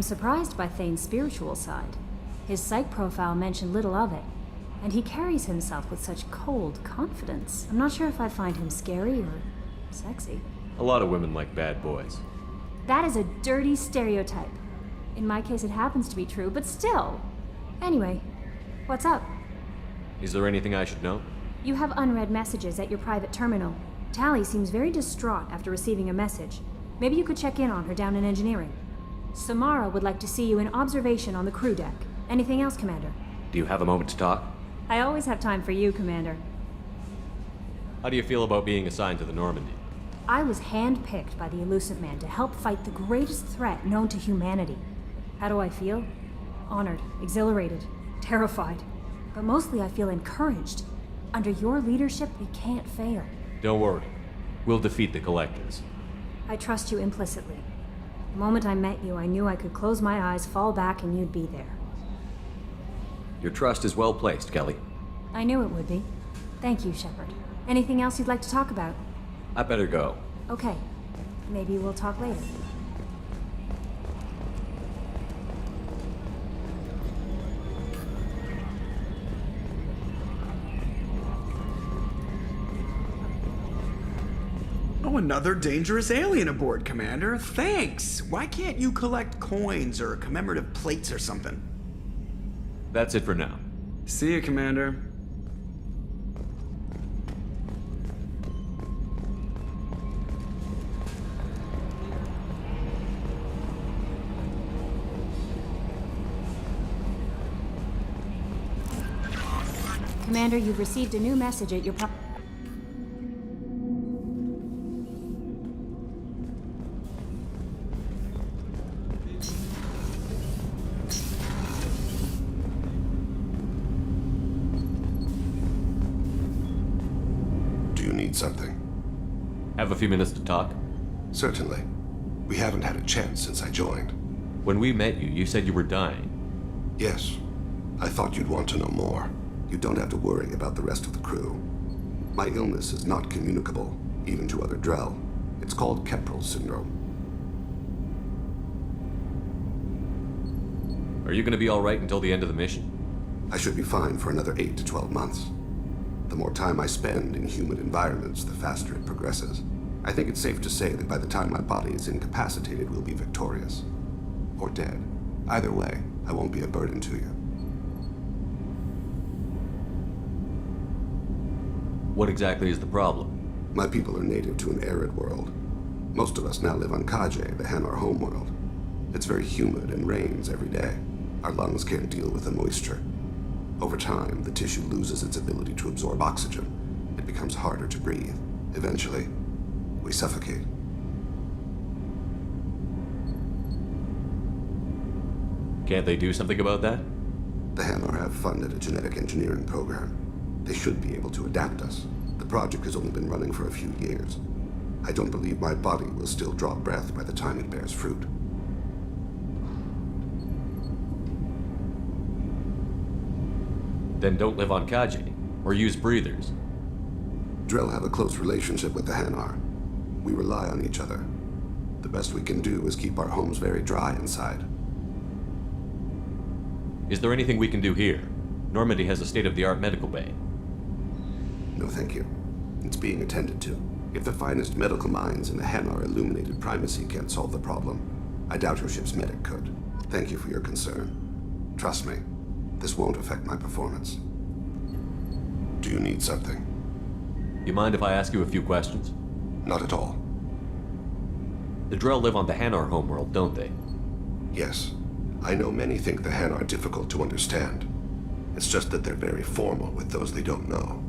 I'm surprised by Thane's spiritual side. His psych profile mentioned little of it, and he carries himself with such cold confidence. I'm not sure if I find him scary or sexy. A lot of women like bad boys. That is a dirty stereotype. In my case, it happens to be true, but still. Anyway, what's up? Is there anything I should know? You have unread messages at your private terminal. Tally seems very distraught after receiving a message. Maybe you could check in on her down in engineering. Samara would like to see you in observation on the crew deck. Anything else, Commander? Do you have a moment to talk? I always have time for you, Commander. How do you feel about being assigned to the Normandy? I was handpicked by the Elusive Man to help fight the greatest threat known to humanity. How do I feel? Honored, exhilarated, terrified. But mostly I feel encouraged. Under your leadership, we can't fail. Don't worry. We'll defeat the Collectors. I trust you implicitly. The moment I met you, I knew I could close my eyes, fall back, and you'd be there. Your trust is well placed, Kelly. I knew it would be. Thank you, Shepard. Anything else you'd like to talk about? I better go. Okay. Maybe we'll talk later. Oh, another dangerous alien aboard, Commander. Thanks. Why can't you collect coins or commemorative plates or something? That's it for now. See you, Commander. Commander, you've received a new message at your Do you need something? Have a few minutes to talk? Certainly. We haven't had a chance since I joined. When we met you, you said you were dying. Yes. I thought you'd want to know more. You don't have to worry about the rest of the crew. My illness is not communicable, even to other Drell. It's called Keprel syndrome. Are you going to be all right until the end of the mission? I should be fine for another 8 to 12 months. The more time I spend in humid environments, the faster it progresses. I think it's safe to say that by the time my body is incapacitated, we'll be victorious. Or dead. Either way, I won't be a burden to you. What exactly is the problem? My people are native to an arid world. Most of us now live on Kaje, the Hanar homeworld. It's very humid and rains every day. Our lungs can't deal with the moisture. Over time, the tissue loses its ability to absorb oxygen. It becomes harder to breathe. Eventually, we suffocate. Can't they do something about that? The Hanar have funded a genetic engineering program. They should be able to adapt us. The project has only been running for a few years. I don't believe my body will still draw breath by the time it bears fruit. Then don't live on Kaji, or use breathers. Drell have a close relationship with the Hanar. We rely on each other. The best we can do is keep our homes very dry inside. Is there anything we can do here? Normandy has a state-of-the-art medical bay. No, thank you. It's being attended to. If the finest medical minds in the Hanar illuminated primacy can't solve the problem, I doubt your ship's medic could. Thank you for your concern. Trust me, this won't affect my performance. Do you need something? You mind if I ask you a few questions? Not at all. The Drell live on the Hanar homeworld, don't they? Yes. I know many think the Hanar are difficult to understand. It's just that they're very formal with those they don't know.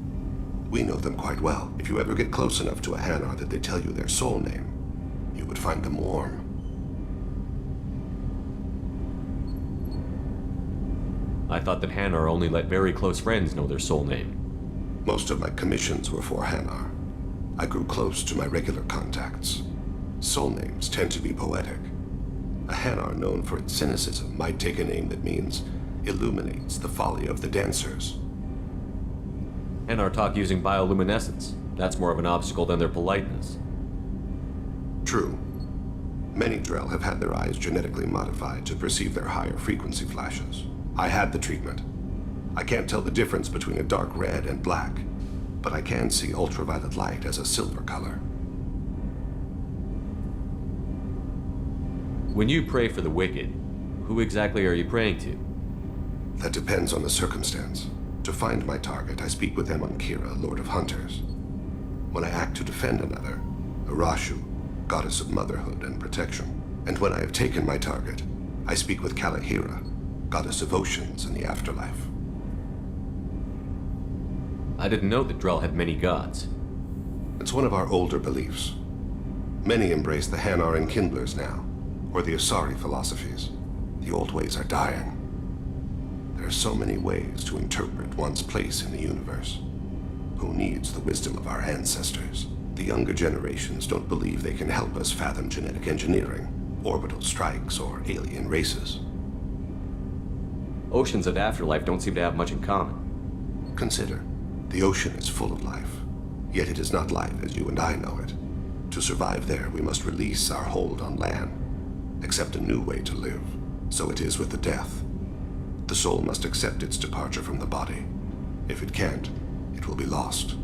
We know them quite well. If you ever get close enough to a Hanar that they tell you their soul name, you would find them warm. I thought that Hanar only let very close friends know their soul name. Most of my commissions were for Hanar. I grew close to my regular contacts. Soul names tend to be poetic. A Hanar known for its cynicism might take a name that means illuminates the folly of the dancers. Hanar talk using bioluminescence. That's more of an obstacle than their politeness. True. Many Drell have had their eyes genetically modified to perceive their higher frequency flashes. I had the treatment. I can't tell the difference between a dark red and black, but I can see ultraviolet light as a silver color. When you pray for the wicked, who exactly are you praying to? That depends on the circumstance. To find my target, I speak with Kira, Lord of Hunters. When I act to defend another, Arashu, Goddess of Motherhood and Protection. And when I have taken my target, I speak with Kalahira, Goddess of Oceans and the Afterlife. I didn't know that Drell had many gods. It's one of our older beliefs. Many embrace the Hanar and Kindlers now, or the Asari philosophies. The old ways are dying. There are so many ways to interpret one's place in the universe. Who needs the wisdom of our ancestors? The younger generations don't believe they can help us fathom genetic engineering, orbital strikes, or alien races. Oceans and afterlife don't seem to have much in common. Consider, the ocean is full of life, yet it is not life as you and I know it. To survive there, we must release our hold on land, accept a new way to live. So it is with the death. The soul must accept its departure from the body. If it can't, it will be lost.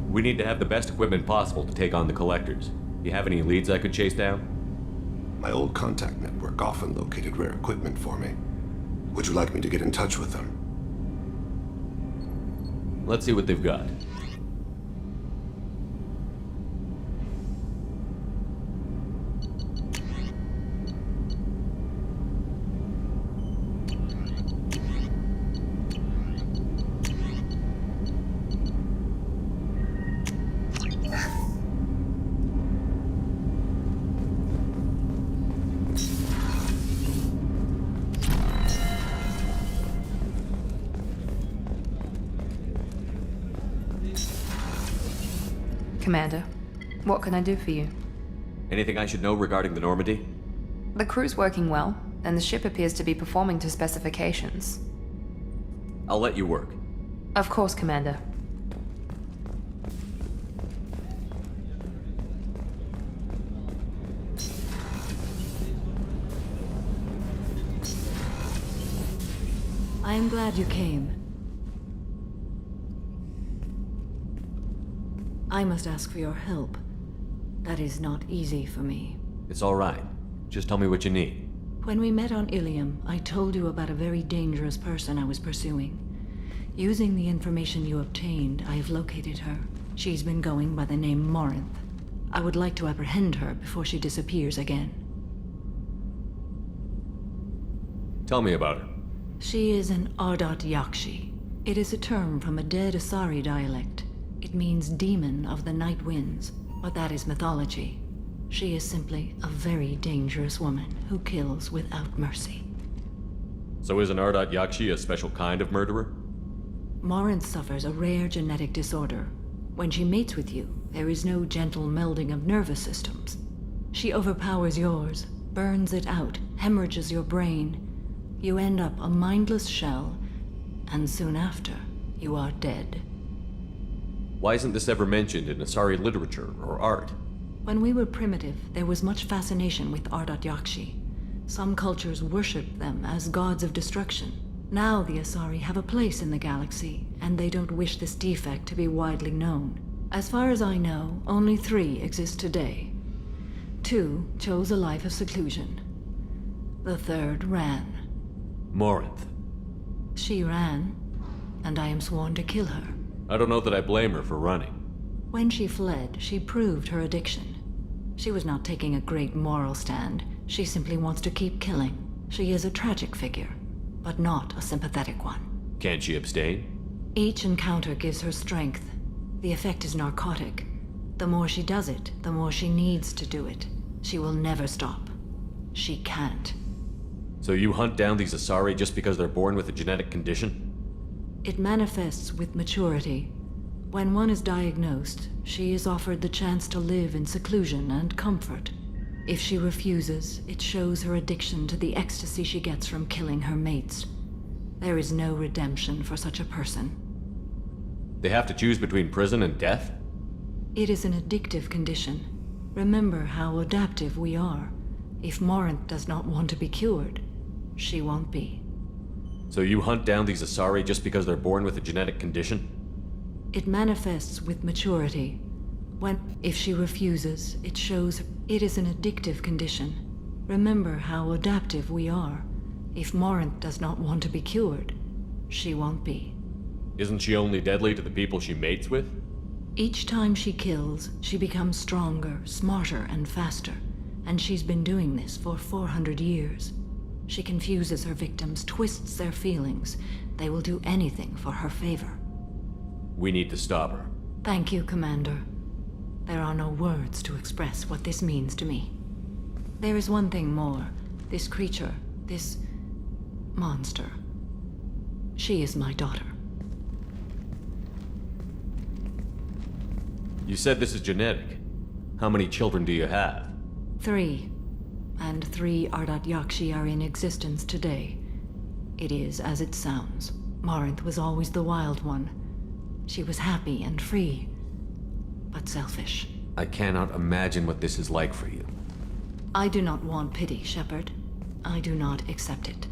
We need to have the best equipment possible to take on the collectors. You have any leads I could chase down? My old contact network often located rare equipment for me. Would you like me to get in touch with them? Let's see what they've got. Commander, what can I do for you? Anything I should know regarding the Normandy? The crew's working well, and the ship appears to be performing to specifications. I'll let you work. Of course, Commander. I am glad you came. I must ask for your help. That is not easy for me. It's all right. Just tell me what you need. When we met on Ilium, I told you about a very dangerous person I was pursuing. Using the information you obtained, I have located her. She's been going by the name Morinth. I would like to apprehend her before she disappears again. Tell me about her. She is an Ardat Yakshi. It is a term from a dead Asari dialect. It means demon of the night winds, but that is mythology. She is simply a very dangerous woman who kills without mercy. So is an Ardat Yakshi a special kind of murderer? Morinth suffers a rare genetic disorder. When she mates with you, there is no gentle melding of nervous systems. She overpowers yours, burns it out, hemorrhages your brain. You end up a mindless shell, and soon after, you are dead. Why isn't this ever mentioned in Asari literature or art? When we were primitive, there was much fascination with Ardat Yakshi. Some cultures worshipped them as gods of destruction. Now the Asari have a place in the galaxy, and they don't wish this defect to be widely known. As far as I know, only 3 exist today. 2 chose a life of seclusion. The 3rd ran. Morinth. She ran, and I am sworn to kill her. I don't know that I blame her for running. When she fled, she proved her addiction. She was not taking a great moral stand. She simply wants to keep killing. She is a tragic figure, but not a sympathetic one. Can't she abstain? Each encounter gives her strength. The effect is narcotic. The more she does it, the more she needs to do it. She will never stop. She can't. So you hunt down these Asari just because they're born with a genetic condition? It manifests with maturity. When one is diagnosed, she is offered the chance to live in seclusion and comfort. If she refuses, it shows her addiction to the ecstasy she gets from killing her mates. There is no redemption for such a person. They have to choose between prison and death? It is an addictive condition. Remember how adaptive we are. If Morinth does not want to be cured, she won't be. So you hunt down these Asari just because they're born with a genetic condition? It manifests with maturity. If she refuses, it shows it is an addictive condition. Remember how adaptive we are. If Morinth does not want to be cured, she won't be. Isn't she only deadly to the people she mates with? Each time she kills, she becomes stronger, smarter, and faster. And she's been doing this for 400 years. She confuses her victims, twists their feelings. They will do anything for her favor. We need to stop her. Thank you, Commander. There are no words to express what this means to me. There is one thing more. This creature, this monster. She is my daughter. You said this is genetic. How many children do you have? 3. And 3 Ardat Yakshi are in existence today. It is as it sounds. Morinth was always the wild one. She was happy and free, but selfish. I cannot imagine what this is like for you. I do not want pity, Shepard. I do not accept it.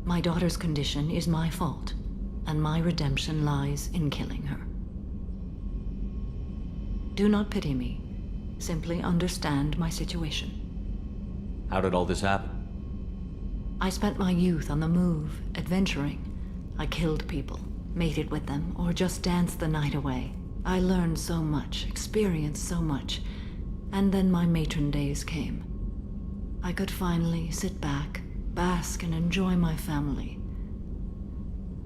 My daughter's condition is my fault, and my redemption lies in killing her. Do not pity me. Simply understand my situation. How did all this happen? I spent my youth on the move, adventuring. I killed people, mated with them, or just danced the night away. I learned so much, experienced so much, and then my matron days came. I could finally sit back, bask, and enjoy my family.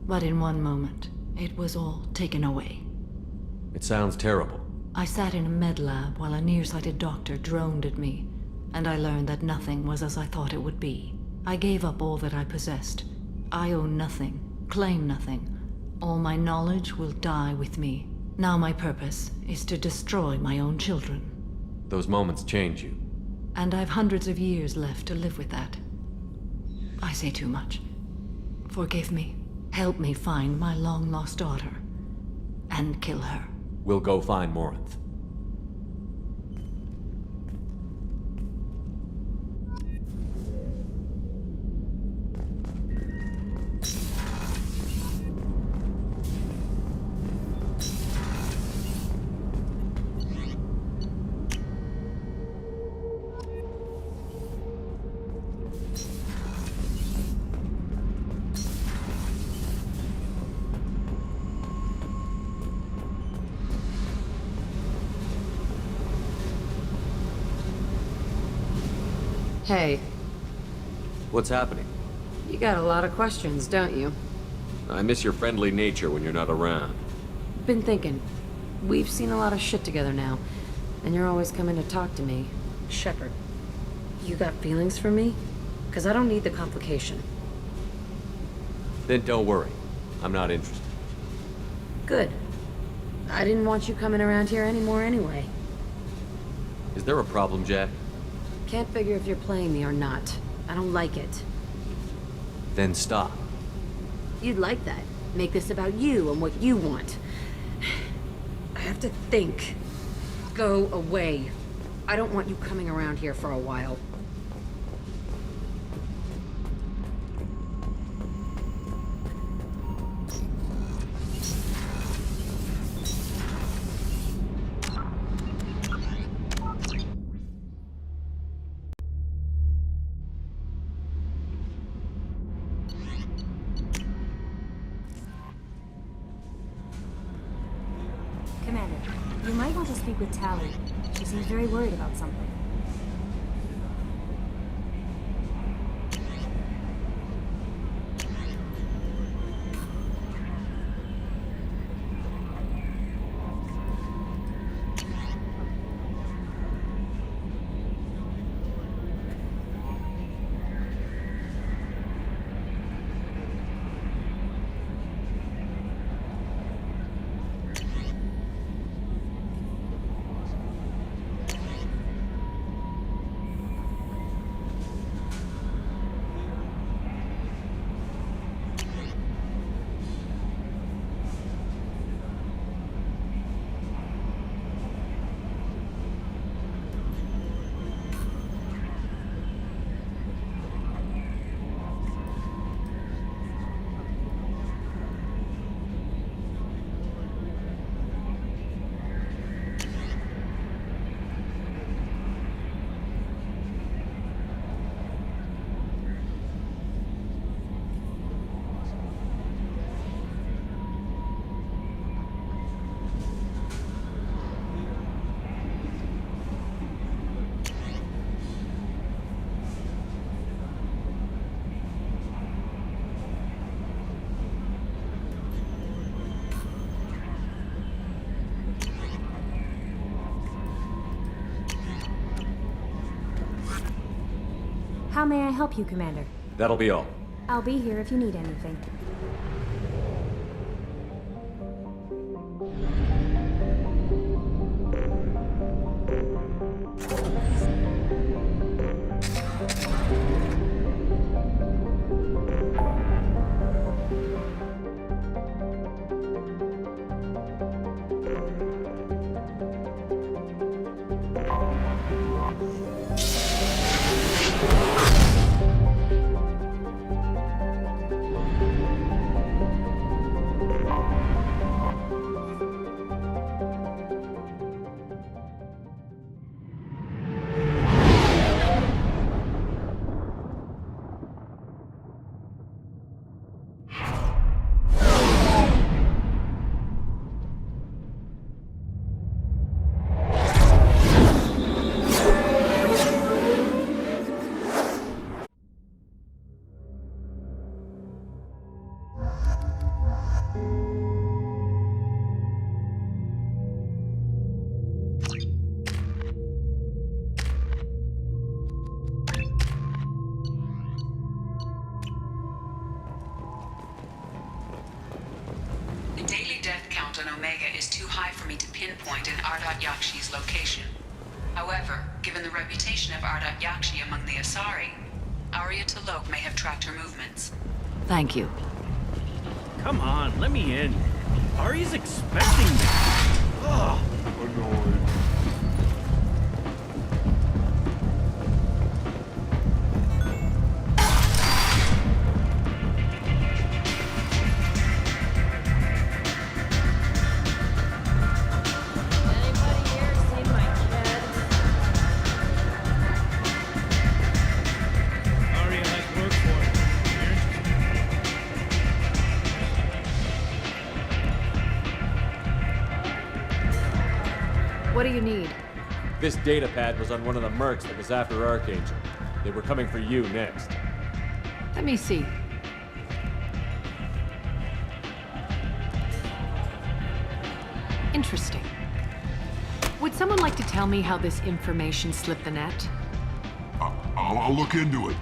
But in one moment, it was all taken away. It sounds terrible. I sat in a med lab while a nearsighted doctor droned at me, and I learned that nothing was as I thought it would be. I gave up all that I possessed. I own nothing, claim nothing. All my knowledge will die with me. Now my purpose is to destroy my own children. Those moments change you. And I've hundreds of years left to live with that. I say too much. Forgive me. Help me find my long-lost daughter. And kill her. We'll go find Morinth. Hey, What's happening? you got a lot of questions, don't you? I miss your friendly nature when you're not around. Been thinking. We've seen a lot of shit together now, and you're always coming to talk to me. Shepard, you got feelings for me? 'Cause I don't need the complication. Then don't worry. I'm not interested. Good. I didn't want you coming around here anymore anyway. Is there a problem, Jack? Can't figure if you're playing me or not. I don't like it. Then stop. You'd like that. Make this about you and what you want. I have to think. Go away. I don't want you coming around here for a while. Commander, you might want to speak with Tally. She seems very worried about something. How may I help you, Commander? That'll be all. I'll be here if you need anything. The daily death count on Omega is too high for me to pinpoint in Ardat Yakshi's location. However, given the reputation of Ardat Yakshi among the Asari, Arya T'Loak may have tracked her movements. Thank you. Come on, let me in. Ari's expecting me. Ugh. Annoyed. Aria has work for it. What do you need? This data pad was on one of the mercs that was after Archangel. They were coming for you next. Let me see. Interesting. Would someone like to tell me how this information slipped the net? I'll look into it.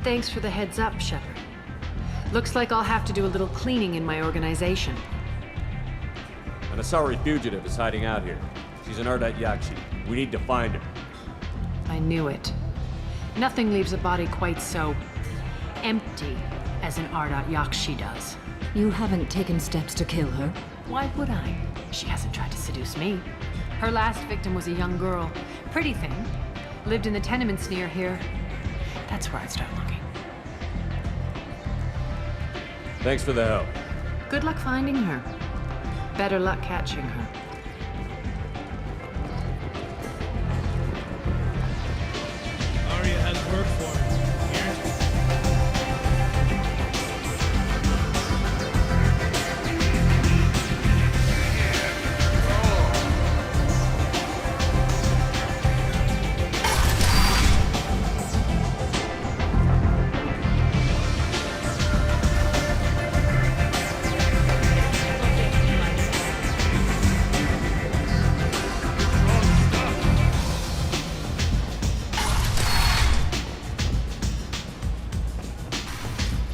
Thanks for the heads up, Shepard. Looks like I'll have to do a little cleaning in my organization. An Asari fugitive is hiding out here. She's an Ardat Yakshi. We need to find her. I knew it. Nothing leaves a body quite so empty as an Ardat Yakshi does. You haven't taken steps to kill her? Why would I? She hasn't tried to seduce me. Her last victim was a young girl. Pretty thing. Lived in the tenements near here. That's where I'd start looking. Thanks for the help. Good luck finding her. Better luck catching her. Aria has work for it.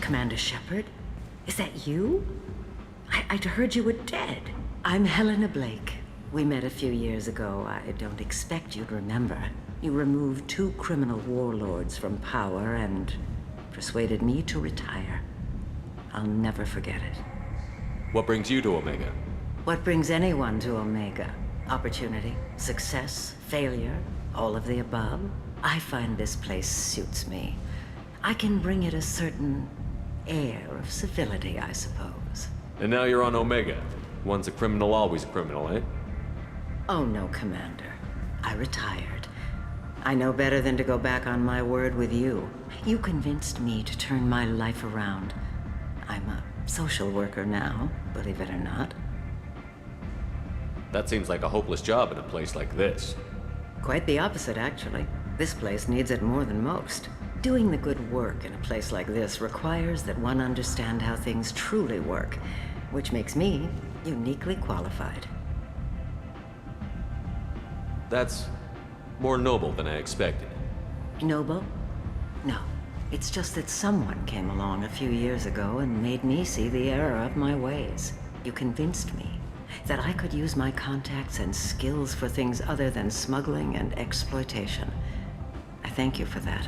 Commander Shepard? Is that you? I'd heard you were dead. I'm Helena Blake. We met a few years ago. I don't expect you'd remember. You removed 2 criminal warlords from power and persuaded me to retire. I'll never forget it. What brings you to Omega? What brings anyone to Omega? Opportunity, success, failure, all of the above. I find this place suits me. I can bring it a certain air of civility, I suppose. And now you're on Omega. Once a criminal, always a criminal, eh? Oh no, Commander. I retired. I know better than to go back on my word with you. You convinced me to turn my life around. I'm a social worker now, believe it or not. That seems like a hopeless job in a place like this. Quite the opposite, actually. This place needs it more than most. Doing the good work in a place like this requires that one understand how things truly work, which makes me uniquely qualified. That's more noble than I expected. Noble? No. It's just that someone came along a few years ago and made me see the error of my ways. You convinced me that I could use my contacts and skills for things other than smuggling and exploitation. I thank you for that.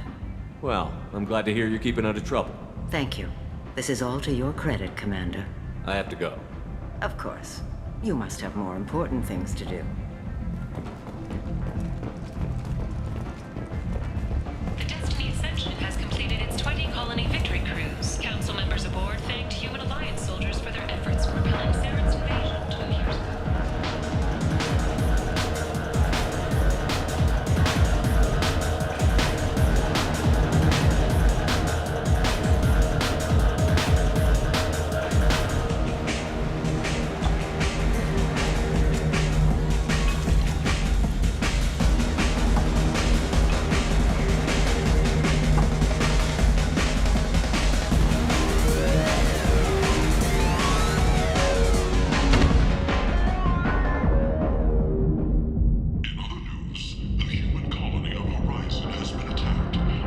Well, I'm glad to hear you're keeping out of trouble. Thank you. This is all to your credit, Commander. I have to go. Of course. You must have more important things to do. The Destiny Ascension has completed its 20-colony victory cruise. Council members aboard thanked Human Alliance soldiers for their efforts in repelling Saren's invasion 2 years ago.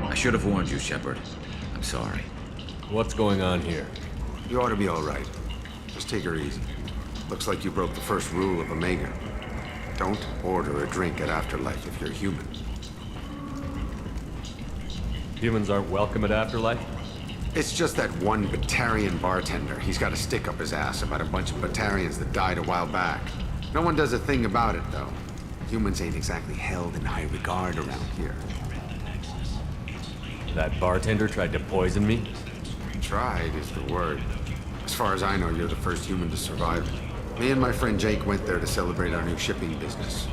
I should have warned you, Shepard. I'm sorry. What's going on here? You ought to be all right. Just take her easy. Looks like you broke the first rule of Omega. Don't order a drink at Afterlife if you're human. Humans aren't welcome at Afterlife? It's just that one Batarian bartender. He's got a stick up his ass about a bunch of Batarians that died a while back. No one does a thing about it, though. Humans ain't exactly held in high regard around here. That bartender tried to poison me? Tried is the word. As far as I know, you're the first human to survive. Me and my friend Jake went there to celebrate our new shipping business.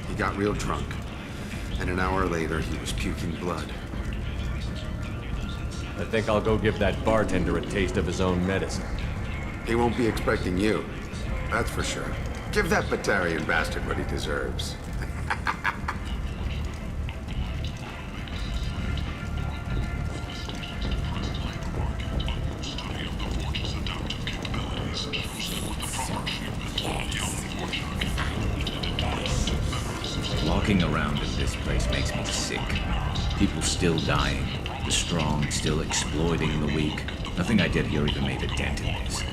He got real drunk, and an hour later, he was puking blood. I think I'll go give that bartender a taste of his own medicine. He won't be expecting you, that's for sure. Give that Batarian bastard what he deserves. Walking around in this place makes me sick. People still dying. The strong still exploiting the weak. Nothing I did here even made a dent in this.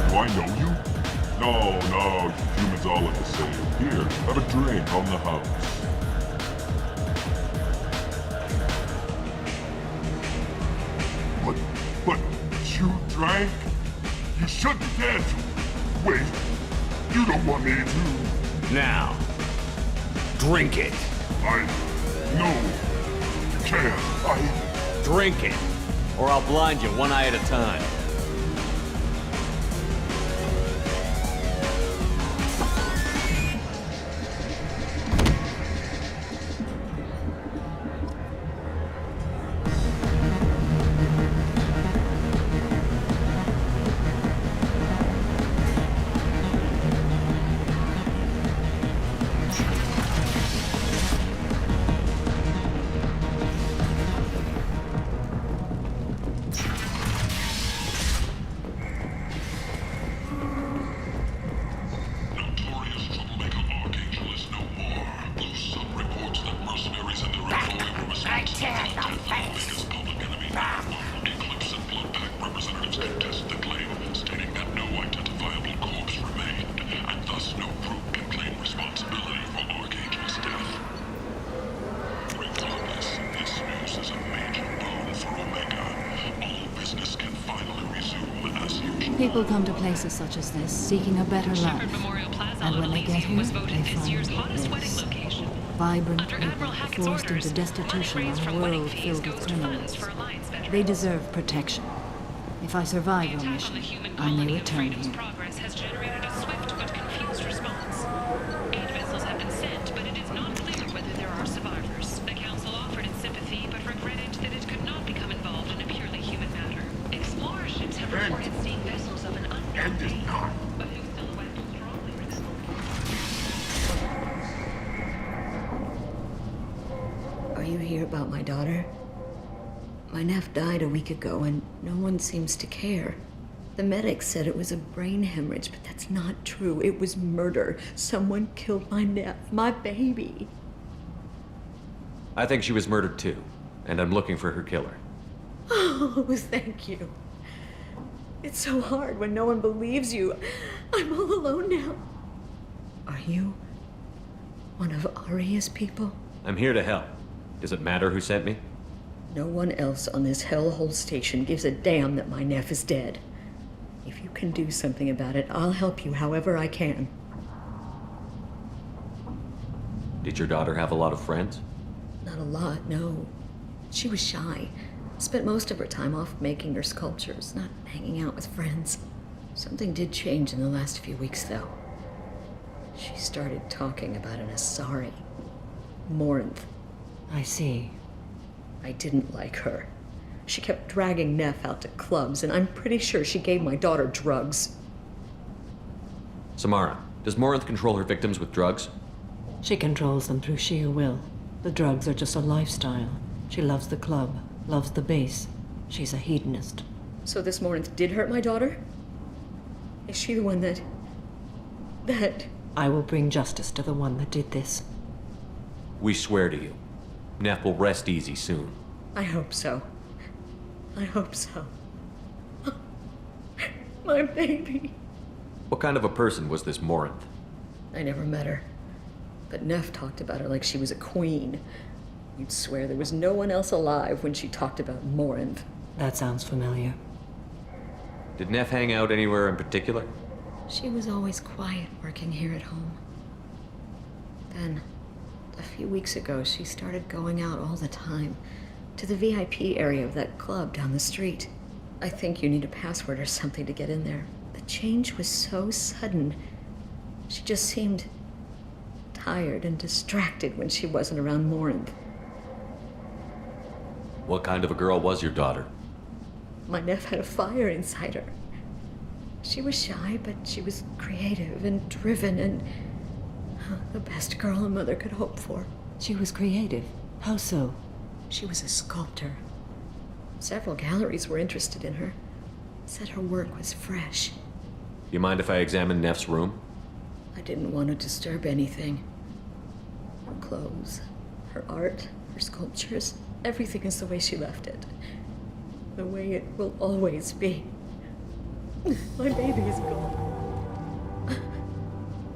Do I know you? No, humans all look the same. Here, have a drink on the house. But you drank? You shouldn't dare to. Wait, you don't want me to. Now, drink it. No, you can't. Drink it, or I'll blind you one eye at a time. People come to places such as this seeking a better life. And when they get here, they find this. Vibrant people forced into destitution on a world filled with criminals. They deserve protection. If I survive your mission, I may return here. Progress has generated a swift but confused response. 8 vessels have been sent, but it is not clear whether there are survivors. The Council offered its sympathy, but regretted that it could not become involved in a purely human matter. Explorer ships have reported seeing vessels of an unknown name, but whose silhouette was strongly daughter. My nephew died a week ago, and no one seems to care. The medics said it was a brain hemorrhage, but that's not true. It was murder. Someone killed my nephew, my baby. I think she was murdered too, and I'm looking for her killer. Oh, thank you. It's so hard when no one believes you. I'm all alone now. Are you one of Aria's people? I'm here to help. Does it matter who sent me? No one else on this hellhole station gives a damn that my nephew is dead. If you can do something about it, I'll help you however I can. Did your daughter have a lot of friends? Not a lot, no. She was shy. Spent most of her time off making her sculptures, not hanging out with friends. Something did change in the last few weeks, though. She started talking about an Asari. Morinth. I see. I didn't like her. She kept dragging Neff out to clubs, and I'm pretty sure she gave my daughter drugs. Samara, does Morinth control her victims with drugs? She controls them through sheer will. The drugs are just a lifestyle. She loves the club, loves the base. She's a hedonist. So this Morinth did hurt my daughter? Is she the one that... I will bring justice to the one that did this. We swear to you. Neff will rest easy soon. I hope so. I hope so. My baby. What kind of a person was this Morinth? I never met her. But Neff talked about her like she was a queen. You'd swear there was no one else alive when she talked about Morinth. That sounds familiar. Did Neff hang out anywhere in particular? She was always quiet working here at home. Then, a few weeks ago, she started going out all the time to the VIP area of that club down the street. I think you need a password or something to get in there. The change was so sudden. She just seemed tired and distracted when she wasn't around Morinth. What kind of a girl was your daughter? My nephew had a fire inside her. She was shy, but she was creative and driven and the best girl a mother could hope for. She was creative. How so? She was a sculptor. Several galleries were interested in her. Said her work was fresh. You mind if I examine Neff's room? I didn't want to disturb anything. Her clothes, her art, her sculptures, everything is the way she left it. The way it will always be. My baby is gone.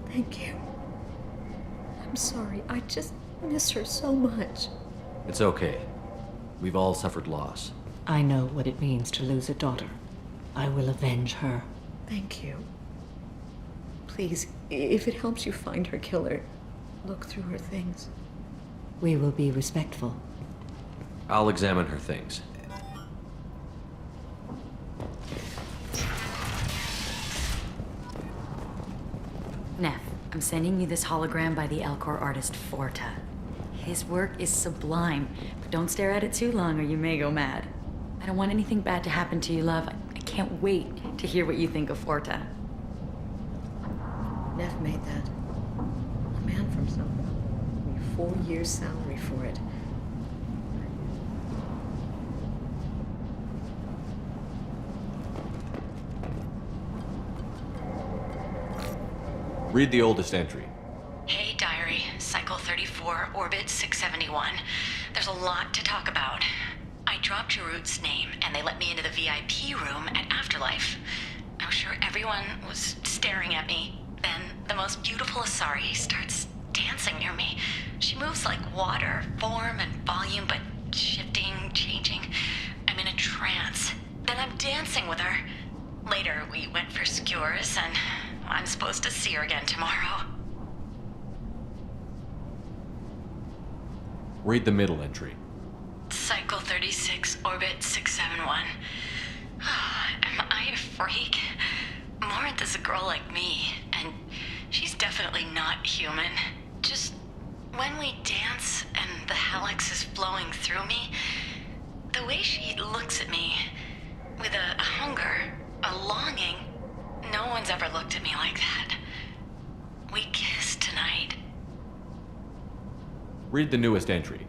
Thank you. I'm sorry. I just miss her so much. It's okay. We've all suffered loss. I know what it means to lose a daughter. I will avenge her. Thank you. Please, if it helps you find her killer, look through her things. We will be respectful. I'll examine her things. Neff, I'm sending you this hologram by the Alcor artist Forta. His work is sublime, but don't stare at it too long or you may go mad. I don't want anything bad to happen to you, love. I can't wait to hear what you think of Forta. Neff made that. A man from somewhere. 4 years' salary for it. Read the oldest entry. Hey, diary. Cycle 34, orbit 671. There's a lot to talk about. I dropped Jarut's name, and they let me into the VIP room at Afterlife. I was sure everyone was staring at me. Then, the most beautiful Asari starts dancing near me. She moves like water, form and volume, but shifting, changing. I'm in a trance. Then I'm dancing with her. Later, we went for skewers, and I'm supposed to see her again tomorrow. Read the middle entry. Cycle 36, orbit 671. Am I a freak? Morinth is a girl like me, and she's definitely not human. Just when we dance and the helix is flowing through me, the way she looks at me with a hunger, a longing, no one's ever looked at me like that. We kissed tonight. Read the newest entry.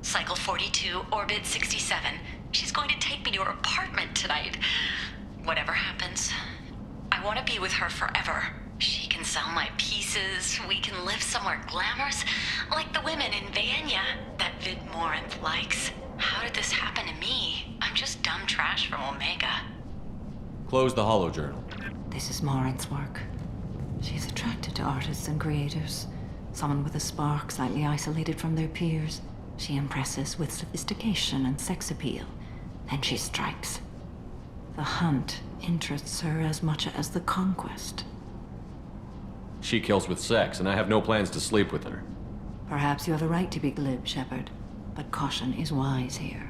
Cycle 42, Orbit 67. She's going to take me to her apartment tonight. Whatever happens, I want to be with her forever. She can sell my pieces. We can live somewhere glamorous, like the women in Vanya that Vid Morinth likes. How did this happen to me? I'm just dumb trash from Omega. Close the holojournal. This is Morinth's work. She's attracted to artists and creators. Someone with a spark, slightly isolated from their peers. She impresses with sophistication and sex appeal. Then she strikes. The hunt interests her as much as the conquest. She kills with sex, and I have no plans to sleep with her. Perhaps you have a right to be glib, Shepard, but caution is wise here.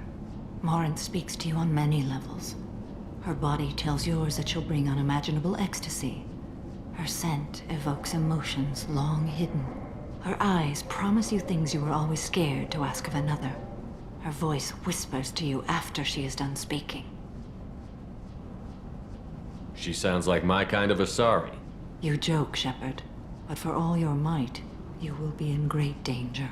Morinth speaks to you on many levels. Her body tells yours that she'll bring unimaginable ecstasy. Her scent evokes emotions long hidden. Her eyes promise you things you were always scared to ask of another. Her voice whispers to you after she is done speaking. She sounds like my kind of Asari. You joke, Shepard, but for all your might, you will be in great danger.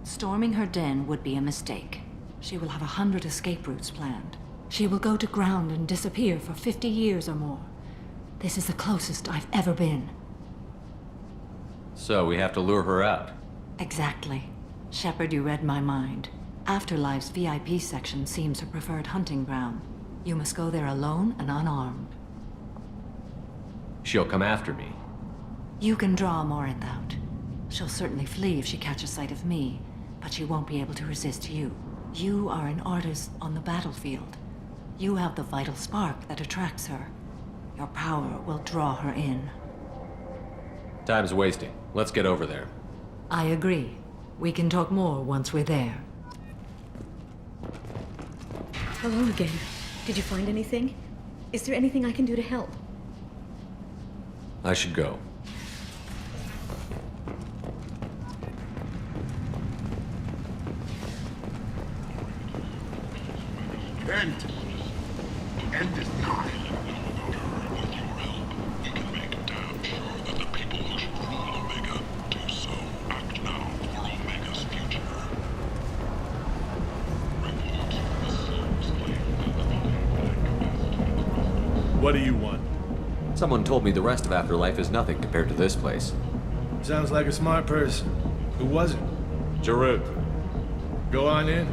Storming her den would be a mistake. She will have 100 escape routes planned. She will go to ground and disappear for 50 years or more. This is the closest I've ever been. So we have to lure her out. Exactly. Shepard, you read my mind. Afterlife's VIP section seems her preferred hunting ground. You must go there alone and unarmed. She'll come after me. You can draw Morinth out. She'll certainly flee if she catches sight of me, but she won't be able to resist you. You are an artist on the battlefield. You have the vital spark that attracts her. Your power will draw her in. Time's wasting. Let's get over there. I agree. We can talk more once we're there. Hello again. Did you find anything? Is there anything I can do to help? I should go. End. End is nigh. What do you want? Someone told me the rest of Afterlife is nothing compared to this place. Sounds like a smart person. Who was it? Jarut. Go on in.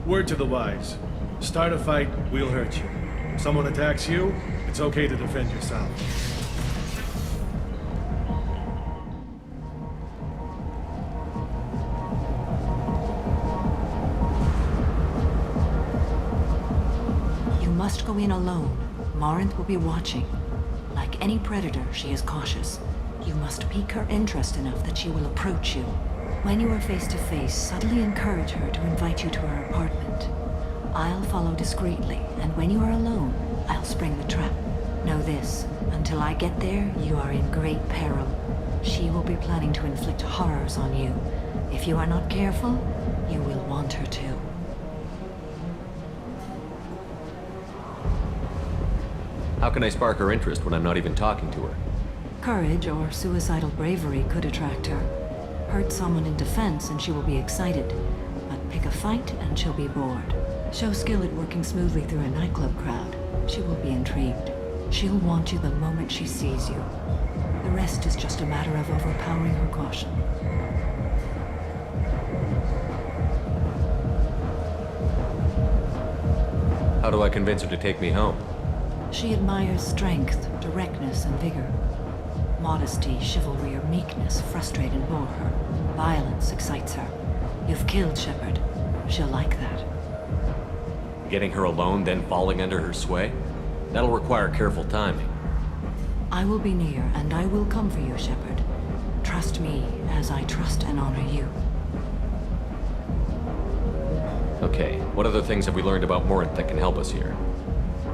Word to the wise. Start a fight, we'll hurt you. If someone attacks you, it's okay to defend yourself. You must go in alone. Morinth will be watching. Like any predator, she is cautious. You must pique her interest enough that she will approach you. When you are face to face, subtly encourage her to invite you to her apartment. I'll follow discreetly, and when you are alone, I'll spring the trap. Know this, until I get there, you are in great peril. She will be planning to inflict horrors on you. If you are not careful, you will want her to. How can I spark her interest when I'm not even talking to her? Courage or suicidal bravery could attract her. Hurt someone in defense and she will be excited. But pick a fight and she'll be bored. Show skill at working smoothly through a nightclub crowd. She will be intrigued. She'll want you the moment she sees you. The rest is just a matter of overpowering her caution. How do I convince her to take me home? She admires strength, directness, and vigor. Modesty, chivalry, or meekness frustrate and bore her. Violence excites her. You've killed Shepard. She'll like that. Getting her alone, then falling under her sway? That'll require careful timing. I will be near, and I will come for you, Shepard. Trust me as I trust and honor you. Okay, what other things have we learned about Morinth that can help us here?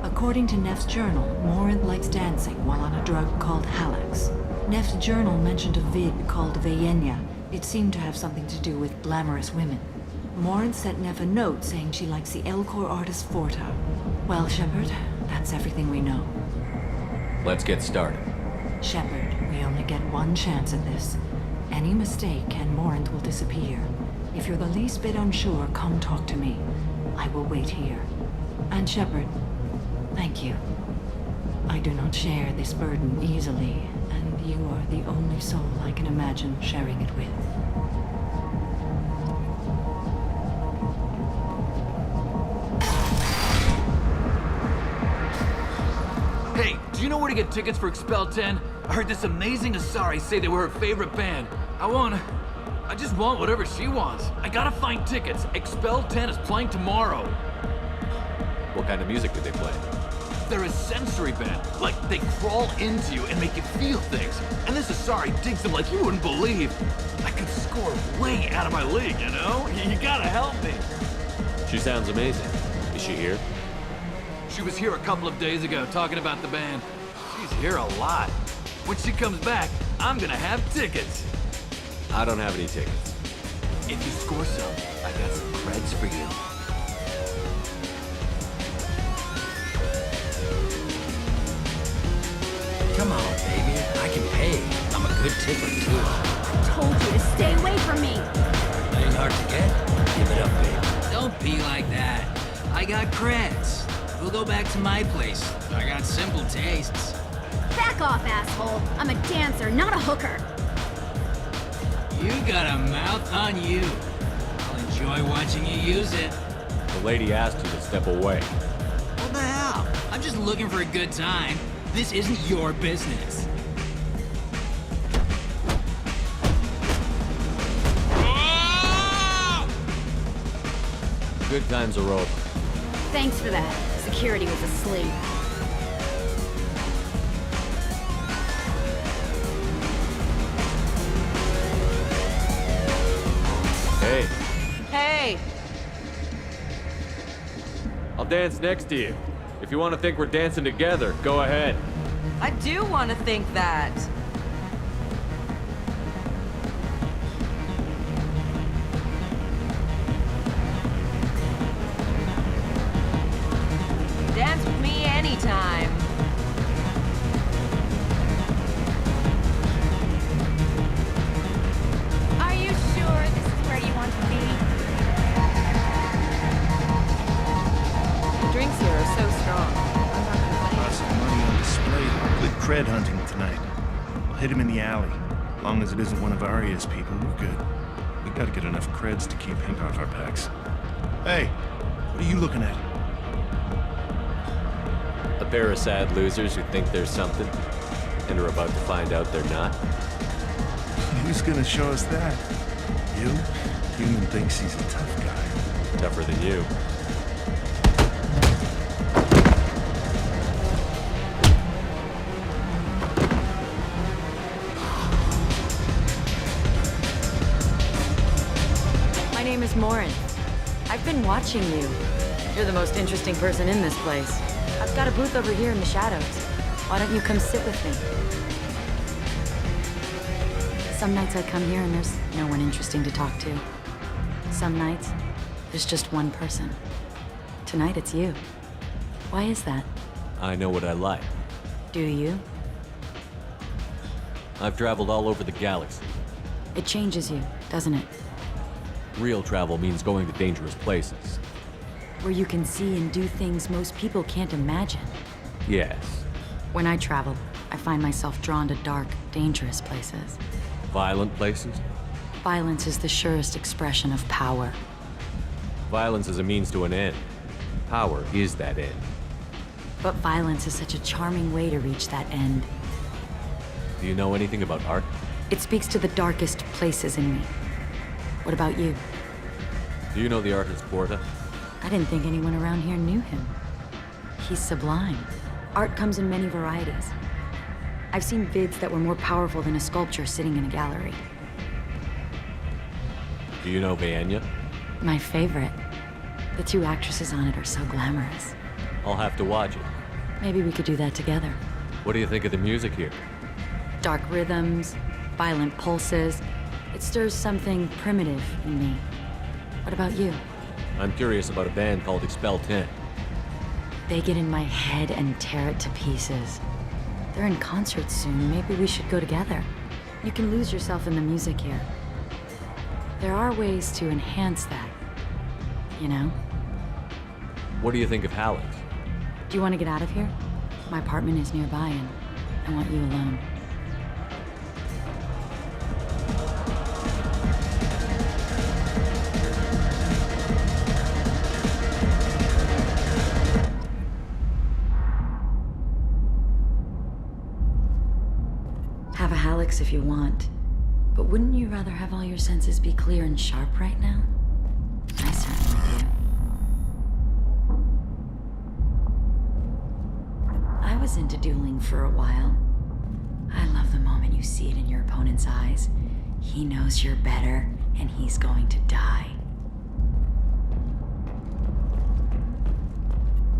According to Neff's journal, Morinth likes dancing while on a drug called Halax. Neff's journal mentioned a vid called Vayenya. It seemed to have something to do with glamorous women. Morinth sent Neff a note saying she likes the Elcor artist Forta. Well, Shepard, that's everything we know. Let's get started. Shepard, we only get one chance at this. Any mistake and Morinth will disappear. If you're the least bit unsure, come talk to me. I will wait here. And Shepard, thank you. I do not share this burden easily, and you are the only soul I can imagine sharing it with. Hey, do you know where to get tickets for Expel 10? I heard this amazing Asari say they were her favorite band. I just want whatever she wants. I gotta find tickets. Expel 10 is playing tomorrow. What kind of music did they play? They're a sensory band. Like, they crawl into you and make you feel things. And this Asari digs them like you wouldn't believe. I could score way out of my league, you know? You gotta help me. She sounds amazing. Is she here? She was here a couple of days ago talking about the band. She's here a lot. When she comes back, I'm gonna have tickets. I don't have any tickets. If you score some, I got some creds for you. Come on, baby. I can pay. I'm a good tipper, too. I told you to stay away from me. Ain't hard to get. Give it up, baby. Don't be like that. I got creds. We'll go back to my place. I got simple tastes. Back off, asshole. I'm a dancer, not a hooker. You got a mouth on you. I'll enjoy watching you use it. The lady asked you to step away. What the hell? I'm just looking for a good time. This isn't your business. Good times are over. Thanks for that. Security was asleep. Hey. Hey! I'll dance next to you. If you want to think we're dancing together, go ahead. I do want to think that. Dance with me anytime. Are you sure this is where you want to be? The drinks here are so strong. I'm not complaining. Lots of money on display. Good cred hunting tonight. I'll hit him in the alley. As long as it isn't one of Arya's people, we're good. We gotta get enough creds to keep him off our backs. Hey, what are you looking at? A pair of sad losers who think there's something, and are about to find out they're not. Who's gonna show us that? You? Human thinks he's a tough guy. Tougher than you. My name is Morin. I've been watching you. You're the most interesting person in this place. I've got a booth over here in the shadows. Why don't you come sit with me? Some nights I come here and there's no one interesting to talk to. Some nights, there's just one person. Tonight it's you. Why is that? I know what I like. Do you? I've traveled all over the galaxy. It changes you, doesn't it? Real travel means going to dangerous places. Where you can see and do things most people can't imagine. Yes. When I travel, I find myself drawn to dark, dangerous places. Violent places? Violence is the surest expression of power. Violence is a means to an end. Power is that end. But violence is such a charming way to reach that end. Do you know anything about art? It speaks to the darkest places in me. What about you? Do you know the artist Porta? I didn't think anyone around here knew him. He's sublime. Art comes in many varieties. I've seen vids that were more powerful than a sculpture sitting in a gallery. Do you know Vaenya? My favorite. The two actresses on it are so glamorous. I'll have to watch it. Maybe we could do that together. What do you think of the music here? Dark rhythms, violent pulses. It stirs something primitive in me. What about you? I'm curious about a band called Expel 10. They get in my head and tear it to pieces. They're in concert soon. Maybe we should go together. You can lose yourself in the music here. There are ways to enhance that, you know? What do you think of Halleck's? Do you want to get out of here? My apartment is nearby and I want you alone. Have a Halleck's if you want, but wouldn't you rather have all your senses be clear and sharp right now? I certainly do. I was into dueling for a while. I love the moment you see it in your opponent's eyes. He knows you're better, and he's going to die.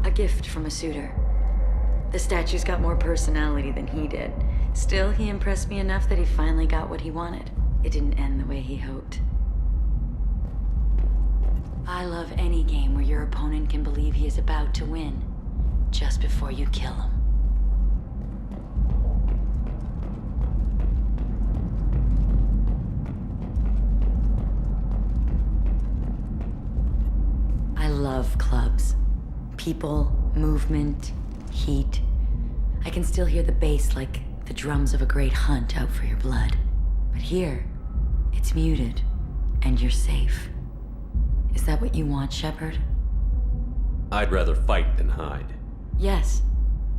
A gift from a suitor. The statue's got more personality than he did. Still, he impressed me enough that he finally got what he wanted. It didn't end the way he hoped. I love any game where your opponent can believe he is about to win, just before you kill him. I love clubs. People, movement, heat. I can still hear the bass like the drums of a great hunt out for your blood. But here, it's muted, and you're safe. Is that what you want, Shepard? I'd rather fight than hide. Yes.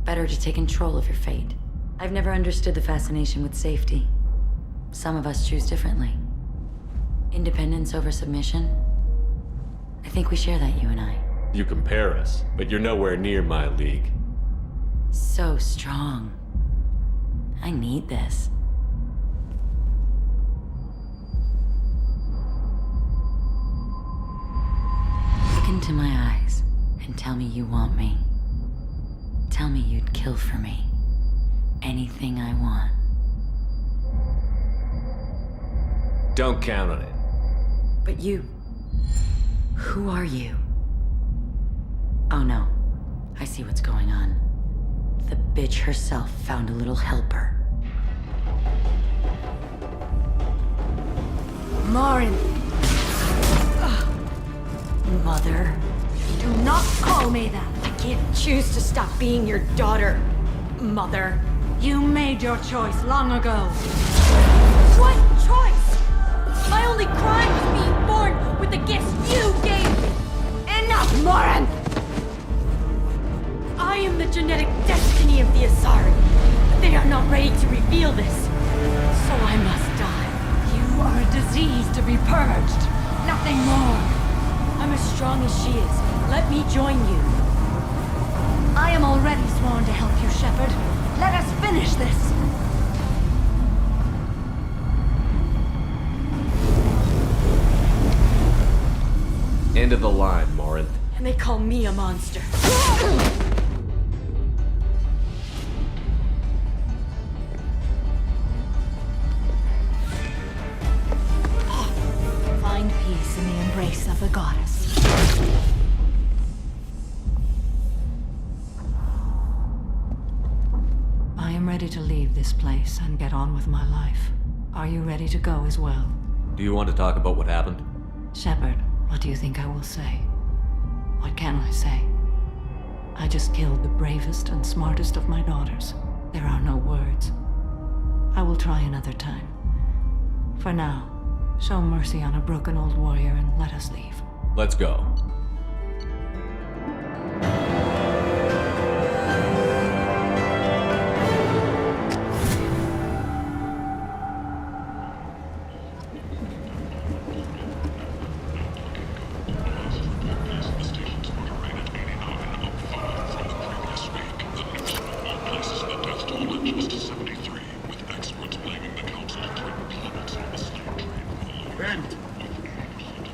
Better to take control of your fate. I've never understood the fascination with safety. Some of us choose differently. Independence over submission? I think we share that, you and I. You compare us, but you're nowhere near my league. So strong. I need this. Look into my eyes and tell me you want me. Tell me you'd kill for me. Anything I want. Don't count on it. But you... who are you? Oh no. I see what's going on. The bitch herself found a little helper. Marin! Mother. Do not call me that! I can't choose to stop being your daughter, Mother. You made your choice long ago. What choice? My only crime was being born with the gifts you gave me! Enough, Marin! I am the genetic destiny of the Asari. They are not ready to reveal this. So I must die. You are a disease to be purged. Nothing more. I'm as strong as she is. Let me join you. I am already sworn to help you, Shepard. Let us finish this. End of the line, Morinth. And they call me a monster. Find peace in the embrace of the goddess. I am ready to leave this place and get on with my life. Are you ready to go as well? Do you want to talk about what happened? Shepard, what do you think I will say? What can I say? I just killed the bravest and smartest of my daughters. There are no words. I will try another time. For now, show mercy on a broken old warrior and let us leave. Let's go.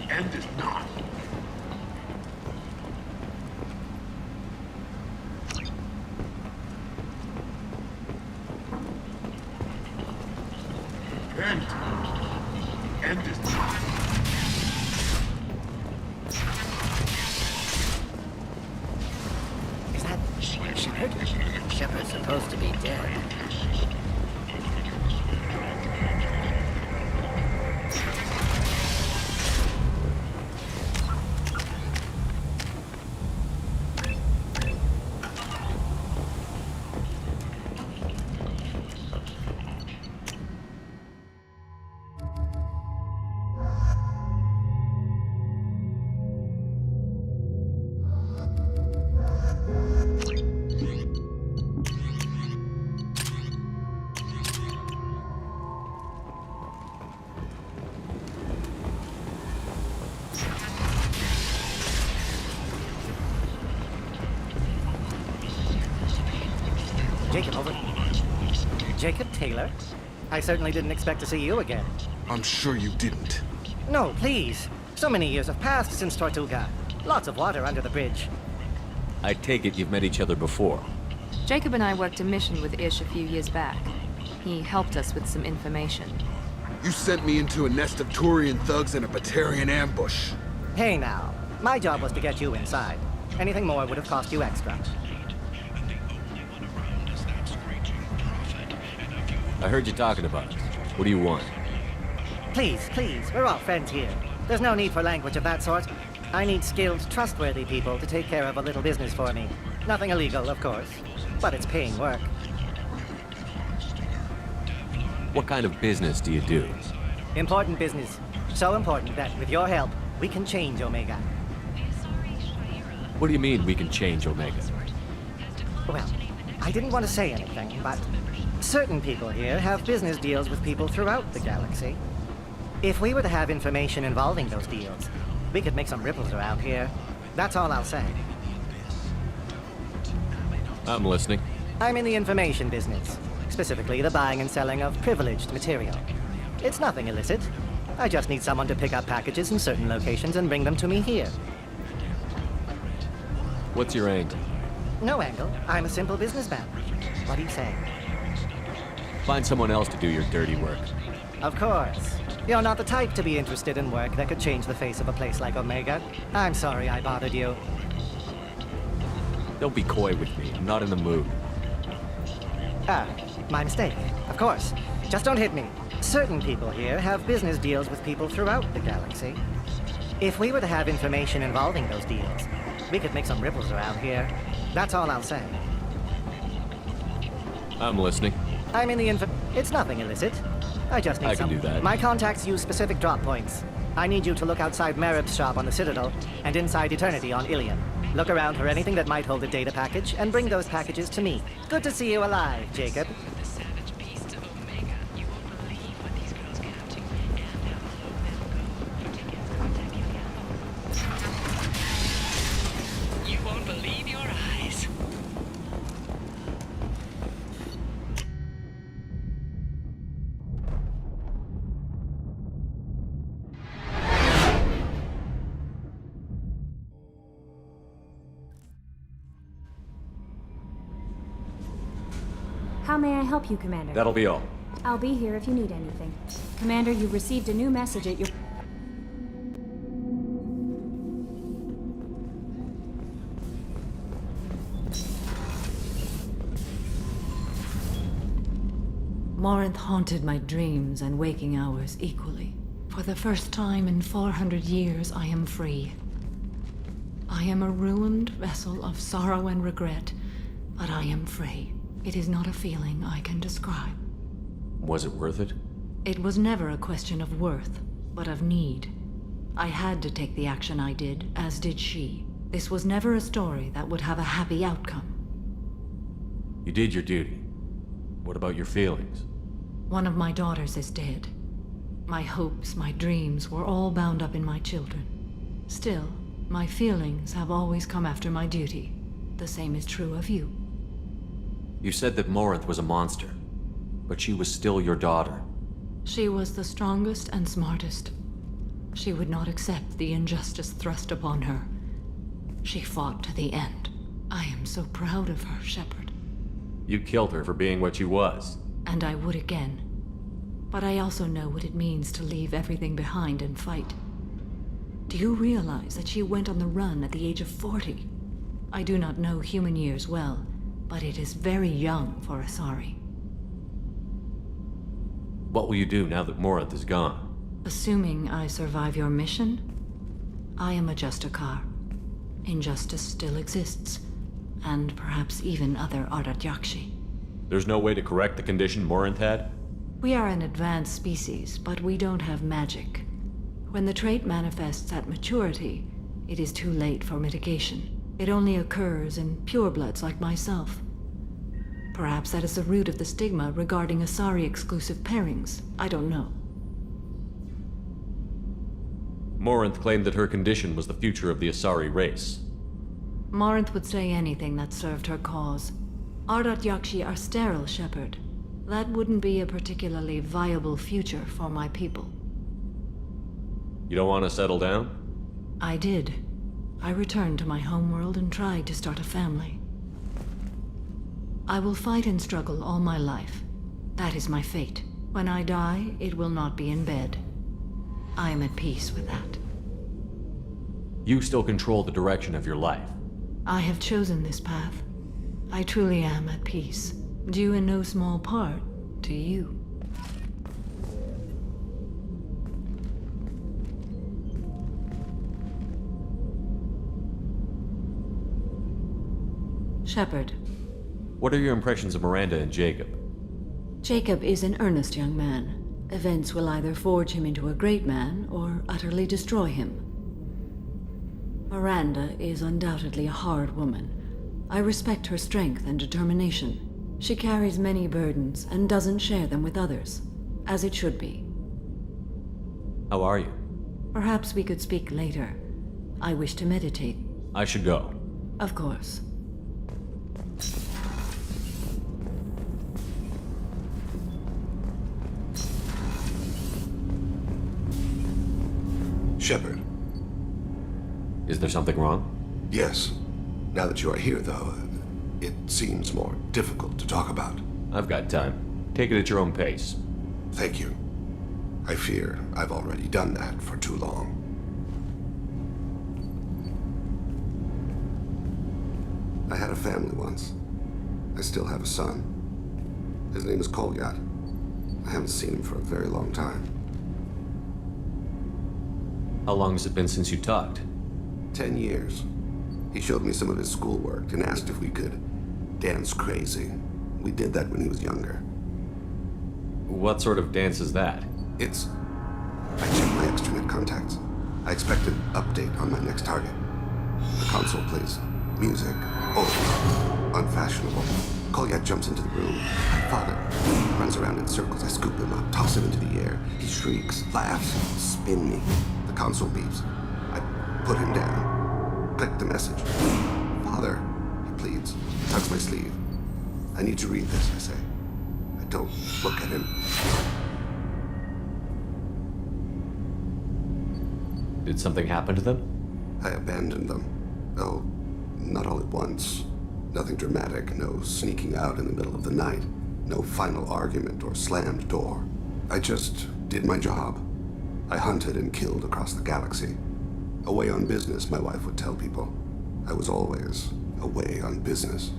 End is not. End is not. Is that Shepard? Shepard's supposed to be dead. Jacob, over. Jacob Taylor? I certainly didn't expect to see you again. I'm sure you didn't. No, please. So many years have passed since Tortuga. Lots of water under the bridge. I take it you've met each other before. Jacob and I worked a mission with Ish a few years back. He helped us with some information. You sent me into a nest of Turian thugs in a Batarian ambush. Hey now, my job was to get you inside. Anything more would have cost you extra. I heard you talking about it. What do you want? Please, please, we're all friends here. There's no need for language of that sort. I need skilled, trustworthy people to take care of a little business for me. Nothing illegal, of course, but it's paying work. What kind of business do you do? Important business. So important that, with your help, we can change Omega. What do you mean we can change Omega? Well, I didn't want to say anything, but certain people here have business deals with people throughout the galaxy. If we were to have information involving those deals, we could make some ripples around here. That's all I'll say. I'm listening. I'm in the information business, specifically the buying and selling of privileged material. It's nothing illicit. I just need someone to pick up packages in certain locations and bring them to me here. What's your angle? No angle. I'm a simple businessman. What do you say? Find someone else to do your dirty work. Of course. You're not the type to be interested in work that could change the face of a place like Omega. I'm sorry I bothered you. Don't be coy with me. I'm not in the mood. Ah, my mistake. Of course. Just don't hit me. Certain people here have business deals with people throughout the galaxy. If we were to have information involving those deals, we could make some ripples around here. That's all I'll say. I'm listening. I'm in the It's nothing illicit. I just need I can do that. My contacts use specific drop points. I need you to look outside Merib's shop on the Citadel and inside Eternity on Ilion. Look around for anything that might hold a data package and bring those packages to me. Good to see you alive, Jacob. You won't believe your eyes. How may I help you, Commander? That'll be all. I'll be here if you need anything. Commander, you received a new message at your... Morinth haunted my dreams and waking hours equally. For the first time in 400 years, I am free. I am a ruined vessel of sorrow and regret, but I am free. It is not a feeling I can describe. Was it worth it? It was never a question of worth, but of need. I had to take the action I did, as did she. This was never a story that would have a happy outcome. You did your duty. What about your feelings? One of my daughters is dead. My hopes, my dreams were all bound up in my children. Still, my feelings have always come after my duty. The same is true of you. You said that Morinth was a monster, but she was still your daughter. She was the strongest and smartest. She would not accept the injustice thrust upon her. She fought to the end. I am so proud of her, Shepard. You killed her for being what she was. And I would again. But I also know what it means to leave everything behind and fight. Do you realize that she went on the run at the age of 40? I do not know human years well, but it is very young for Asari. What will you do now that Morinth is gone? Assuming I survive your mission, I am a Justicar. Injustice still exists, and perhaps even other Ardat Yakshi. There's no way to correct the condition Morinth had? We are an advanced species, but we don't have magic. When the trait manifests at maturity, it is too late for mitigation. It only occurs in purebloods like myself. Perhaps that is the root of the stigma regarding Asari-exclusive pairings. I don't know. Morinth claimed that her condition was the future of the Asari race. Morinth would say anything that served her cause. Ardat Yakshi are sterile, Shepard. That wouldn't be a particularly viable future for my people. You don't want to settle down? I did. I returned to my homeworld and tried to start a family. I will fight and struggle all my life. That is my fate. When I die, it will not be in bed. I am at peace with that. You still control the direction of your life. I have chosen this path. I truly am at peace, due in no small part to you. Shepard. What are your impressions of Miranda and Jacob? Jacob is an earnest young man. Events will either forge him into a great man or utterly destroy him. Miranda is undoubtedly a hard woman. I respect her strength and determination. She carries many burdens and doesn't share them with others, as it should be. How are you? Perhaps we could speak later. I wish to meditate. I should go. Of course. Shepard. Is there something wrong? Yes. Now that you are here, though, it seems more difficult to talk about. I've got time. Take it at your own pace. Thank you. I fear I've already done that for too long. I had a family once. I still have a son. His name is Kolyat. I haven't seen him for a very long time. How long has it been since you talked? 10 years. He showed me some of his schoolwork and asked if we could dance crazy. We did that when he was younger. What sort of dance is that? I checked my extranet contacts. I expect an update on my next target. The console plays music. Oh, unfashionable. Kolyat jumps into the room. My father runs around in circles. I scoop him up, toss him into the air. He shrieks, laughs, spin me. The console beeps. I put him down. Click the message. Father, he pleads. He tugs my sleeve. I need to read this, I say. I don't look at him. Did something happen to them? I abandoned them. Oh, not all at once. Nothing dramatic, no sneaking out in the middle of the night, no final argument or slammed door. I just did my job. I hunted and killed across the galaxy. Away on business, my wife would tell people. I was always away on business.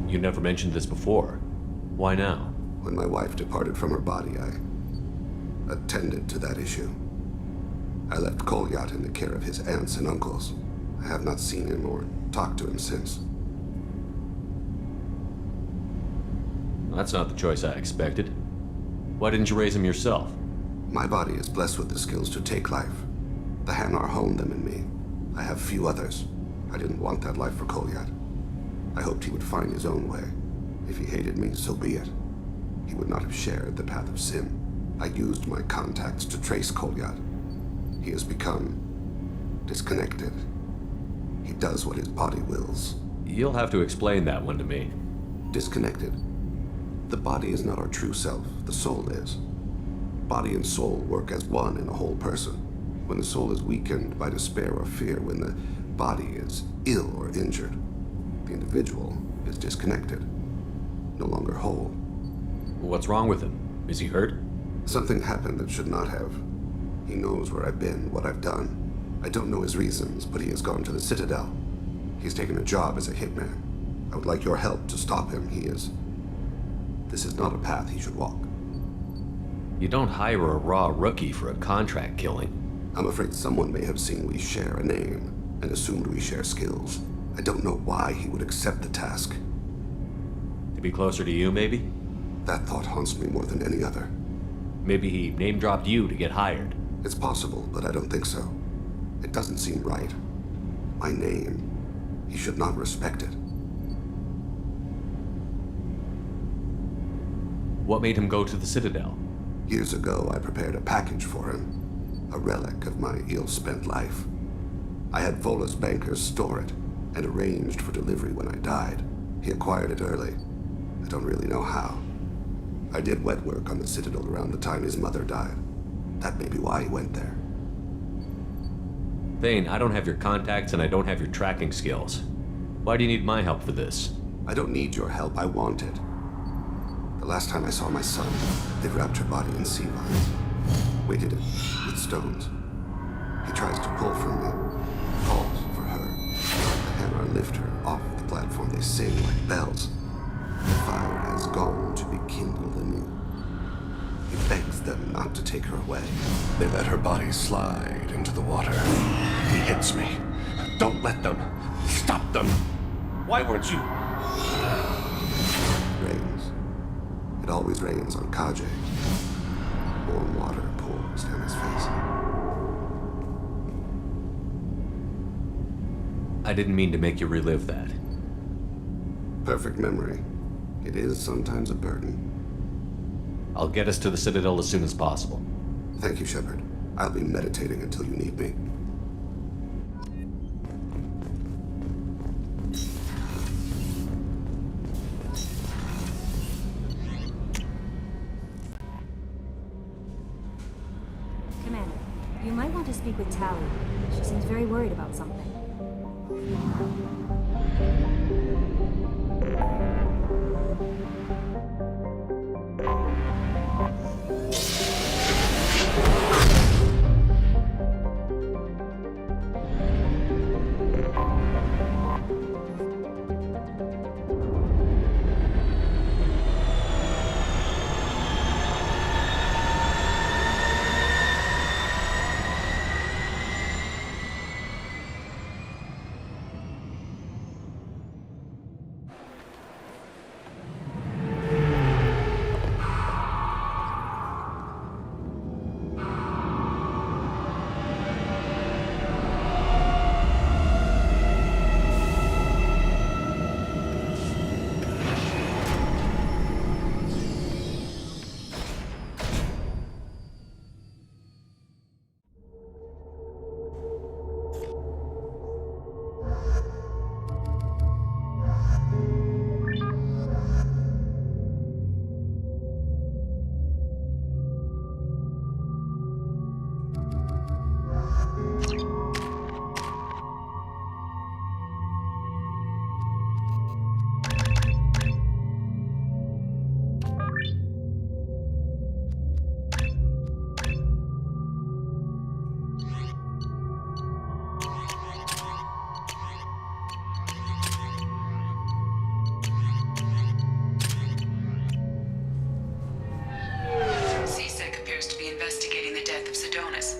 You never mentioned this before. Why now? When my wife departed from her body, I attended to that issue. I left Kolyat in the care of his aunts and uncles. I have not seen him or talked to him since. That's not the choice I expected. Why didn't you raise him yourself? My body is blessed with the skills to take life. The Hanar honed them in me. I have few others. I didn't want that life for Kolyat. I hoped he would find his own way. If he hated me, so be it. He would not have shared the path of sin. I used my contacts to trace Kolyat. He has become disconnected. He does what his body wills. You'll have to explain that one to me. Disconnected. The body is not our true self. The soul is. Body and soul work as one in a whole person. When the soul is weakened by despair or fear, when the body is ill or injured, the individual is disconnected, no longer whole. What's wrong with him? Is he hurt? Something happened that should not have. He knows where I've been, what I've done. I don't know his reasons, but he has gone to the Citadel. He's taken a job as a hitman. I would like your help to stop him. This is not a path he should walk. You don't hire a raw rookie for a contract killing. I'm afraid someone may have seen we share a name and assumed we share skills. I don't know why he would accept the task. To be closer to you, maybe? That thought haunts me more than any other. Maybe he name-dropped you to get hired. It's possible, but I don't think so. It doesn't seem right. My name. He should not respect it. What made him go to the Citadel? Years ago, I prepared a package for him. a relic of my ill-spent life. I had Vola's bankers store it, and arranged for delivery when I died. He acquired it early. I don't really know how. I did wet work on the Citadel around the time his mother died. That may be why he went there. Thane, I don't have your contacts and I don't have your tracking skills. Why do you need my help for this? I don't need your help, I want it. The last time I saw my son, they wrapped her body in sea vines, weighted it with stones. He tries to pull from me, calls for her. The hammer lift her off the platform. They sing like bells. The fire has gone to be kindled anew. He begs them not to take her away. They let her body slide into the water. He hits me. Don't let them. Stop them. Why weren't you? Rains. It always rains on Kaje. Warm water pours down his face. I didn't mean to make you relive that. Perfect memory. It is sometimes a burden. I'll get us to the Citadel as soon as possible. Thank you, Shepard. I'll be meditating until you need me. Commander, you might want to speak with Tally. She seems very worried about something.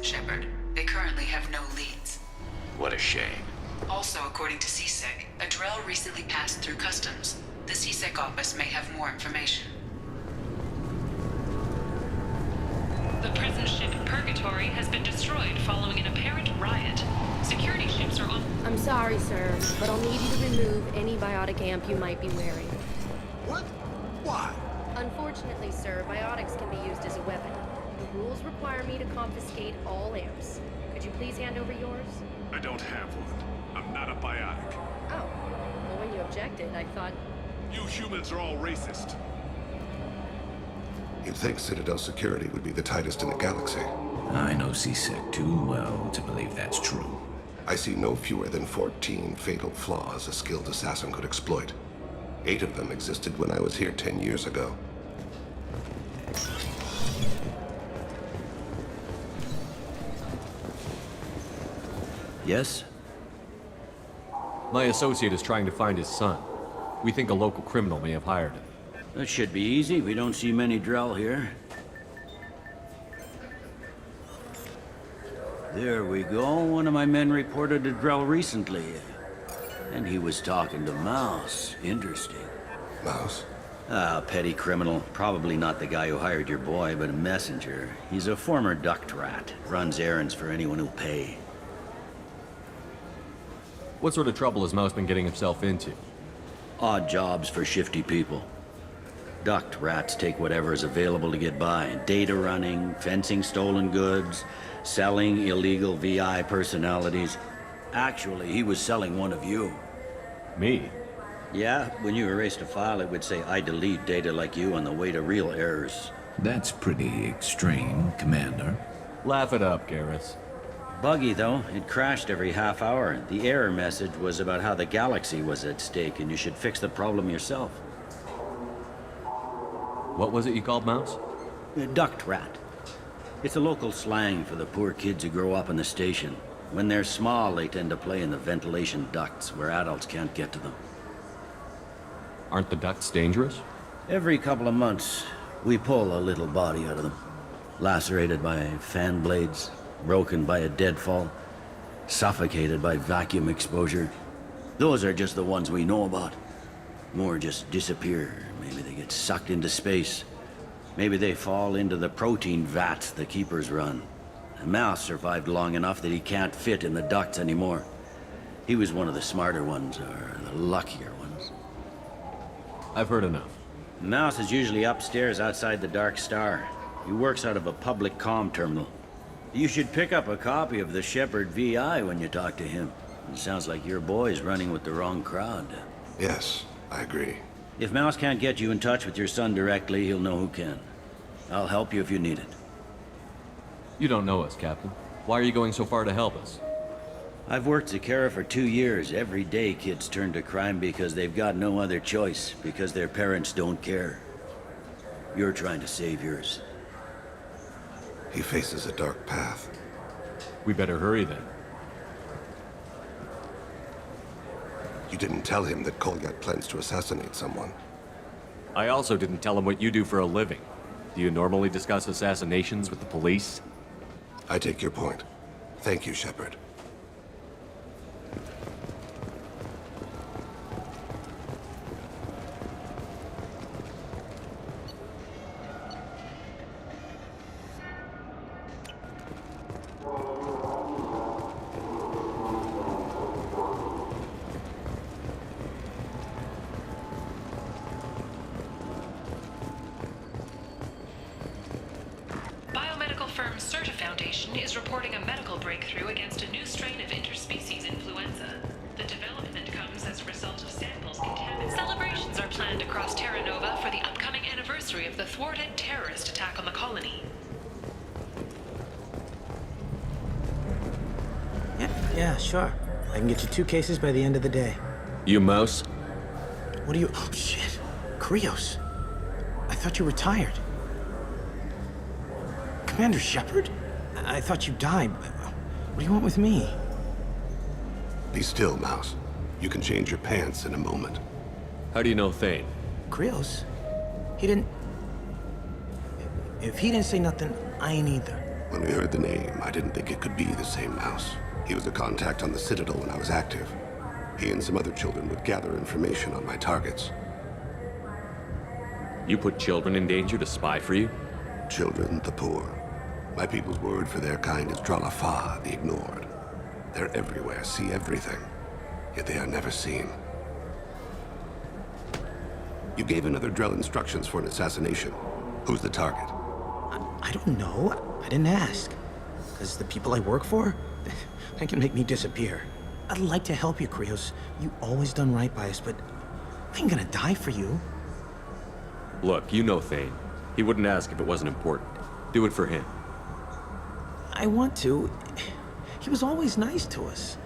Shepard. They currently have no leads. What a shame. Also, according to CSEC, a Drell recently passed through customs. The CSEC office may have more information. The present ship Purgatory has been destroyed following an apparent riot. Security ships are on... I'm sorry, sir, but I'll need you to remove any biotic amp you might be wearing. What? Why? Unfortunately, sir, biotics can be used as a weapon. The rules require me to confiscate all amps. Could you please hand over yours? I don't have one. I'm not a biotic. Oh. Well, when you objected, I thought... You humans are all racist. You'd think Citadel security would be the tightest in the galaxy. I know CSEC too well to believe that's true. I see no fewer than 14 fatal flaws a skilled assassin could exploit. 8 of them existed when I was here 10 years ago. Yes? My associate is trying to find his son. We think a local criminal may have hired him. That should be easy. We don't see many Drell here. There we go. One of my men reported a Drell recently. And he was talking to Mouse. Interesting. Mouse? Ah, petty criminal. Probably not the guy who hired your boy, but a messenger. He's a former duct rat. Runs errands for anyone who'll pay. What sort of trouble has Mouse been getting himself into? Odd jobs for shifty people. Duct rats take whatever is available to get by. Data running, fencing stolen goods. Selling illegal VI personalities. Actually, he was selling one of you. Me? Yeah, when you erased a file, it would say, I delete data like you on the way to real errors. That's pretty extreme, Commander. Laugh it up, Garrus. Buggy, though. It crashed every half hour. The error message was about how the galaxy was at stake, and you should fix the problem yourself. What was it you called Mouse? A duct rat. It's a local slang for the poor kids who grow up in the station. When they're small, they tend to play in the ventilation ducts, where adults can't get to them. Aren't the ducts dangerous? Every couple of months, we pull a little body out of them. Lacerated by fan blades, broken by a deadfall, suffocated by vacuum exposure. Those are just the ones we know about. More just disappear. Maybe they get sucked into space. Maybe they fall into the protein vats the keepers run. A mouse survived long enough that he can't fit in the ducts anymore. He was one of the smarter ones, or the luckier ones. I've heard enough. Mouse is usually upstairs outside the Dark Star. He works out of a public comm terminal. You should pick up a copy of the Shepherd VI when you talk to him. It sounds like your boy's running with the wrong crowd. Yes, I agree. If Mouse can't get you in touch with your son directly, he'll know who can. I'll help you if you need it. You don't know us, Captain. Why are you going so far to help us? I've worked Zakera for 2 years. Every day kids turn to crime because they've got no other choice, because their parents don't care. You're trying to save yours. He faces a dark path. We better hurry then. You didn't tell him that Kolyak plans to assassinate someone. I also didn't tell him what you do for a living. Do you normally discuss assassinations with the police? I take your point. Thank you, Shepherd. Biomedical firm Certa Foundation is reporting a medical breakthrough against a new strain of interspecies influenza. The development comes as a result of samples contaminated. Celebrations are planned across Terra Nova for the upcoming anniversary of the thwarted terrorist attack on the colony. Yeah, sure. I can get you 2 cases by the end of the day. You Mouse? What are you... Oh, shit. Krios. I thought you retired. Commander Shepherd? I thought you died. What do you want with me? Be still, Mouse. You can change your pants in a moment. How do you know Thane? Krios? He didn't... If he didn't say nothing, I ain't either. When we heard the name, I didn't think it could be the same Mouse. He was a contact on the Citadel when I was active. He and some other children would gather information on my targets. You put children in danger to spy for you? Children, the poor. My people's word for their kind is Dralafa, the ignored. They're everywhere, see everything, yet they are never seen. You gave another Drell instructions for an assassination. Who's the target? I don't know. I didn't ask. Because the people I work for, they can make me disappear. I'd like to help you, Krios. You always done right by us, but I ain't gonna die for you. Look, you know Thane. He wouldn't ask if it wasn't important. Do it for him. I want to. He was always nice to us.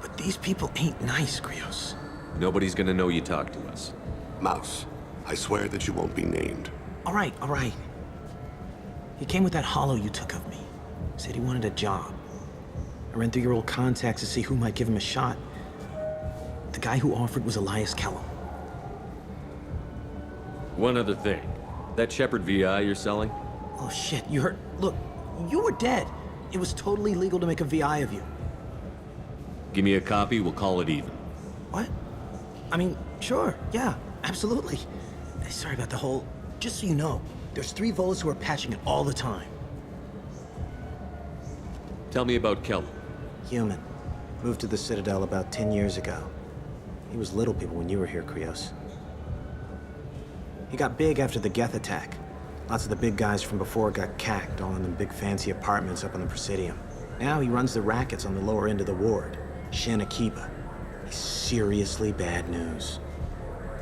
But these people ain't nice, Krios. Nobody's gonna know you talked to us. Mouse, I swear that you won't be named. All right, all right. He came with that hollow you took of me. Said he wanted a job. I ran through your old contacts to see who might give him a shot. The guy who offered was Elias Kellum. One other thing. That Shepherd VI you're selling? Oh shit, you heard? Look, you were dead. It was totally legal to make a VI of you. Give me a copy, we'll call it even. What? I mean, sure, yeah, absolutely. Sorry about the whole... Just so you know, there's 3 Volus who are patching it all the time. Tell me about Kellum. Human. Moved to the Citadel about 10 years ago. He was little people when you were here, Krios. He got big after the Geth attack. Lots of the big guys from before got cacked, all in them big fancy apartments up on the Presidium. Now he runs the rackets on the lower end of the ward. Shin Akiba. He's seriously bad news.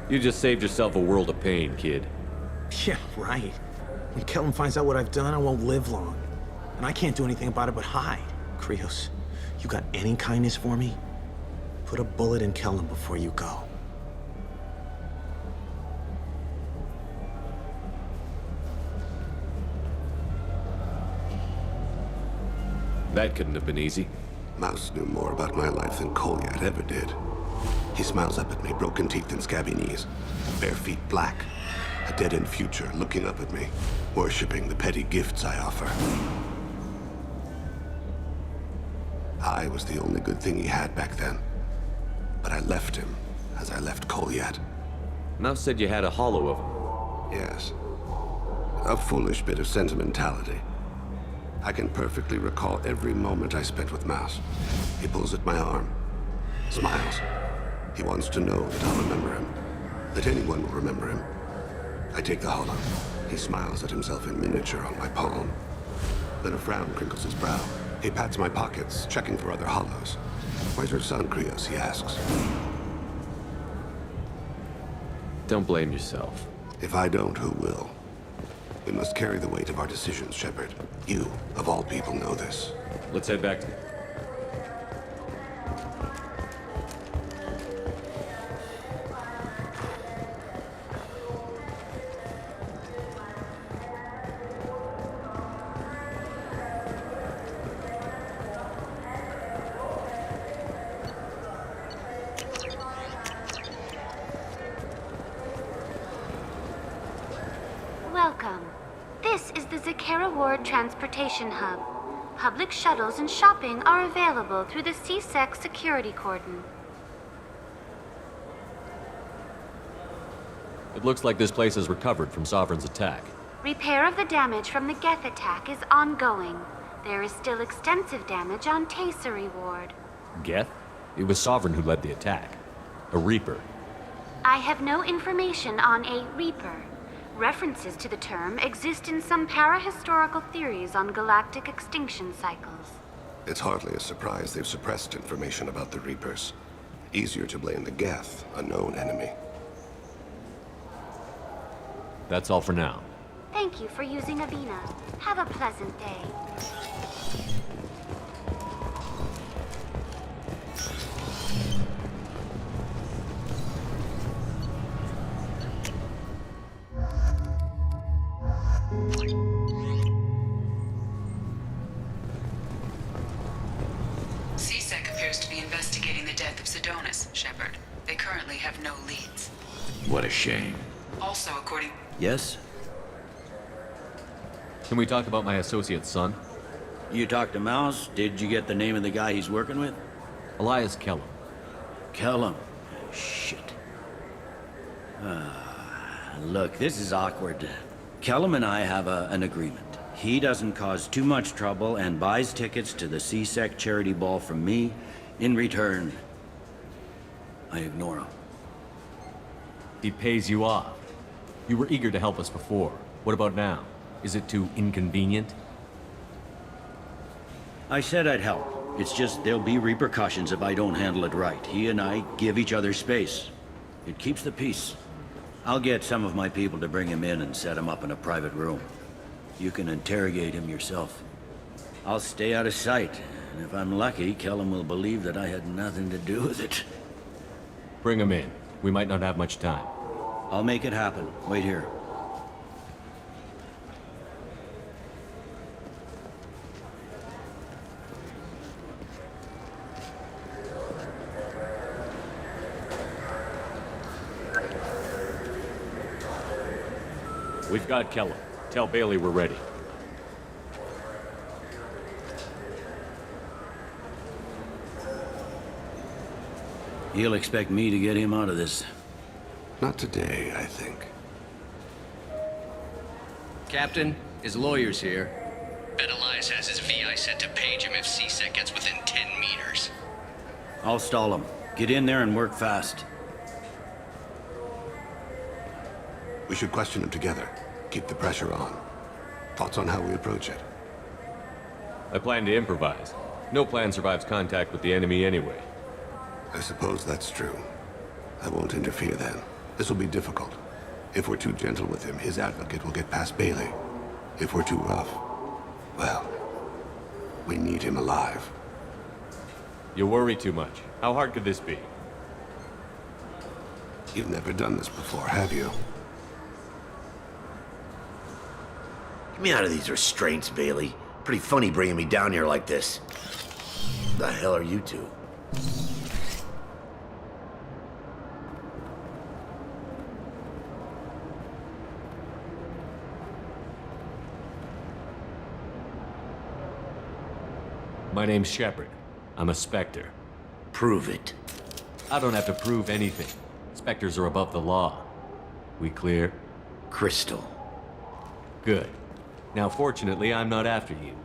You just saved yourself a world of pain, kid. Yeah, right. When Kellum finds out what I've done, I won't live long. And I can't do anything about it but hide. Krios, you got any kindness for me? Put a bullet in Kellum before you go. That couldn't have been easy. Mouse knew more about my life than Kolyat ever did. He smiles up at me, broken teeth and scabby knees. Bare feet black. A dead-end future looking up at me, worshipping the petty gifts I offer. I was the only good thing he had back then. But I left him, as I left Kolyat. Mouse said you had a hollow of him. Yes. A foolish bit of sentimentality. I can perfectly recall every moment I spent with Mouse. He pulls at my arm, smiles. He wants to know that I'll remember him, that anyone will remember him. I take the hollow. He smiles at himself in miniature on my palm. Then a frown crinkles his brow. He pats my pockets, checking for other hollows. Where's your son, Krios? He asks. Don't blame yourself. If I don't, who will? We must carry the weight of our decisions, Shepard. You, of all people, know this. Let's head back to... Welcome. This is the Zakera Ward Transportation Hub. Public shuttles and shopping are available through the CSEC security cordon. It looks like this place has recovered from Sovereign's attack. Repair of the damage from the Geth attack is ongoing. There is still extensive damage on Tasery Ward. Geth? It was Sovereign who led the attack. A Reaper. I have no information on a Reaper. References to the term exist in some parahistorical theories on galactic extinction cycles. It's hardly a surprise they've suppressed information about the Reapers. Easier to blame the Geth, a known enemy. That's all for now. Thank you for using Avina. Have a pleasant day. CSEC appears to be investigating the death of Sidonis, Shepard. They currently have no leads. What a shame. Also, according... Yes? Can we talk about my associate's son? You talked to Mouse? Did you get the name of the guy he's working with? Elias Kellum. Kellum? Shit. Look, this is awkward. Kellum and I have an agreement. He doesn't cause too much trouble and buys tickets to the CSEC charity ball from me. In return, I ignore him. He pays you off. You were eager to help us before. What about now? Is it too inconvenient? I said I'd help. It's just there'll be repercussions if I don't handle it right. He and I give each other space. It keeps the peace. I'll get some of my people to bring him in and set him up in a private room. You can interrogate him yourself. I'll stay out of sight, and if I'm lucky, Kellum will believe that I had nothing to do with it. Bring him in. We might not have much time. I'll make it happen. Wait here. We've got Kellum. Tell Bailey we're ready. He'll expect me to get him out of this. Not today, I think. Captain, his lawyer's here. Bet Elias has his VI set to page him if CSEC gets within 10 meters. I'll stall him. Get in there and work fast. We should question him together. Keep the pressure on. Thoughts on how we approach it? I plan to improvise. No plan survives contact with the enemy anyway. I suppose that's true. I won't interfere then. This will be difficult. If we're too gentle with him, his advocate will get past Bailey. If we're too rough, well, we need him alive. You worry too much. How hard could this be? You've never done this before, have you? Get me out of these restraints, Bailey. Pretty funny bringing me down here like this. The hell are you two? My name's Shepard. I'm a Spectre. Prove it. I don't have to prove anything. Spectres are above the law. We clear? Crystal. Good. Now, fortunately, I'm not after you.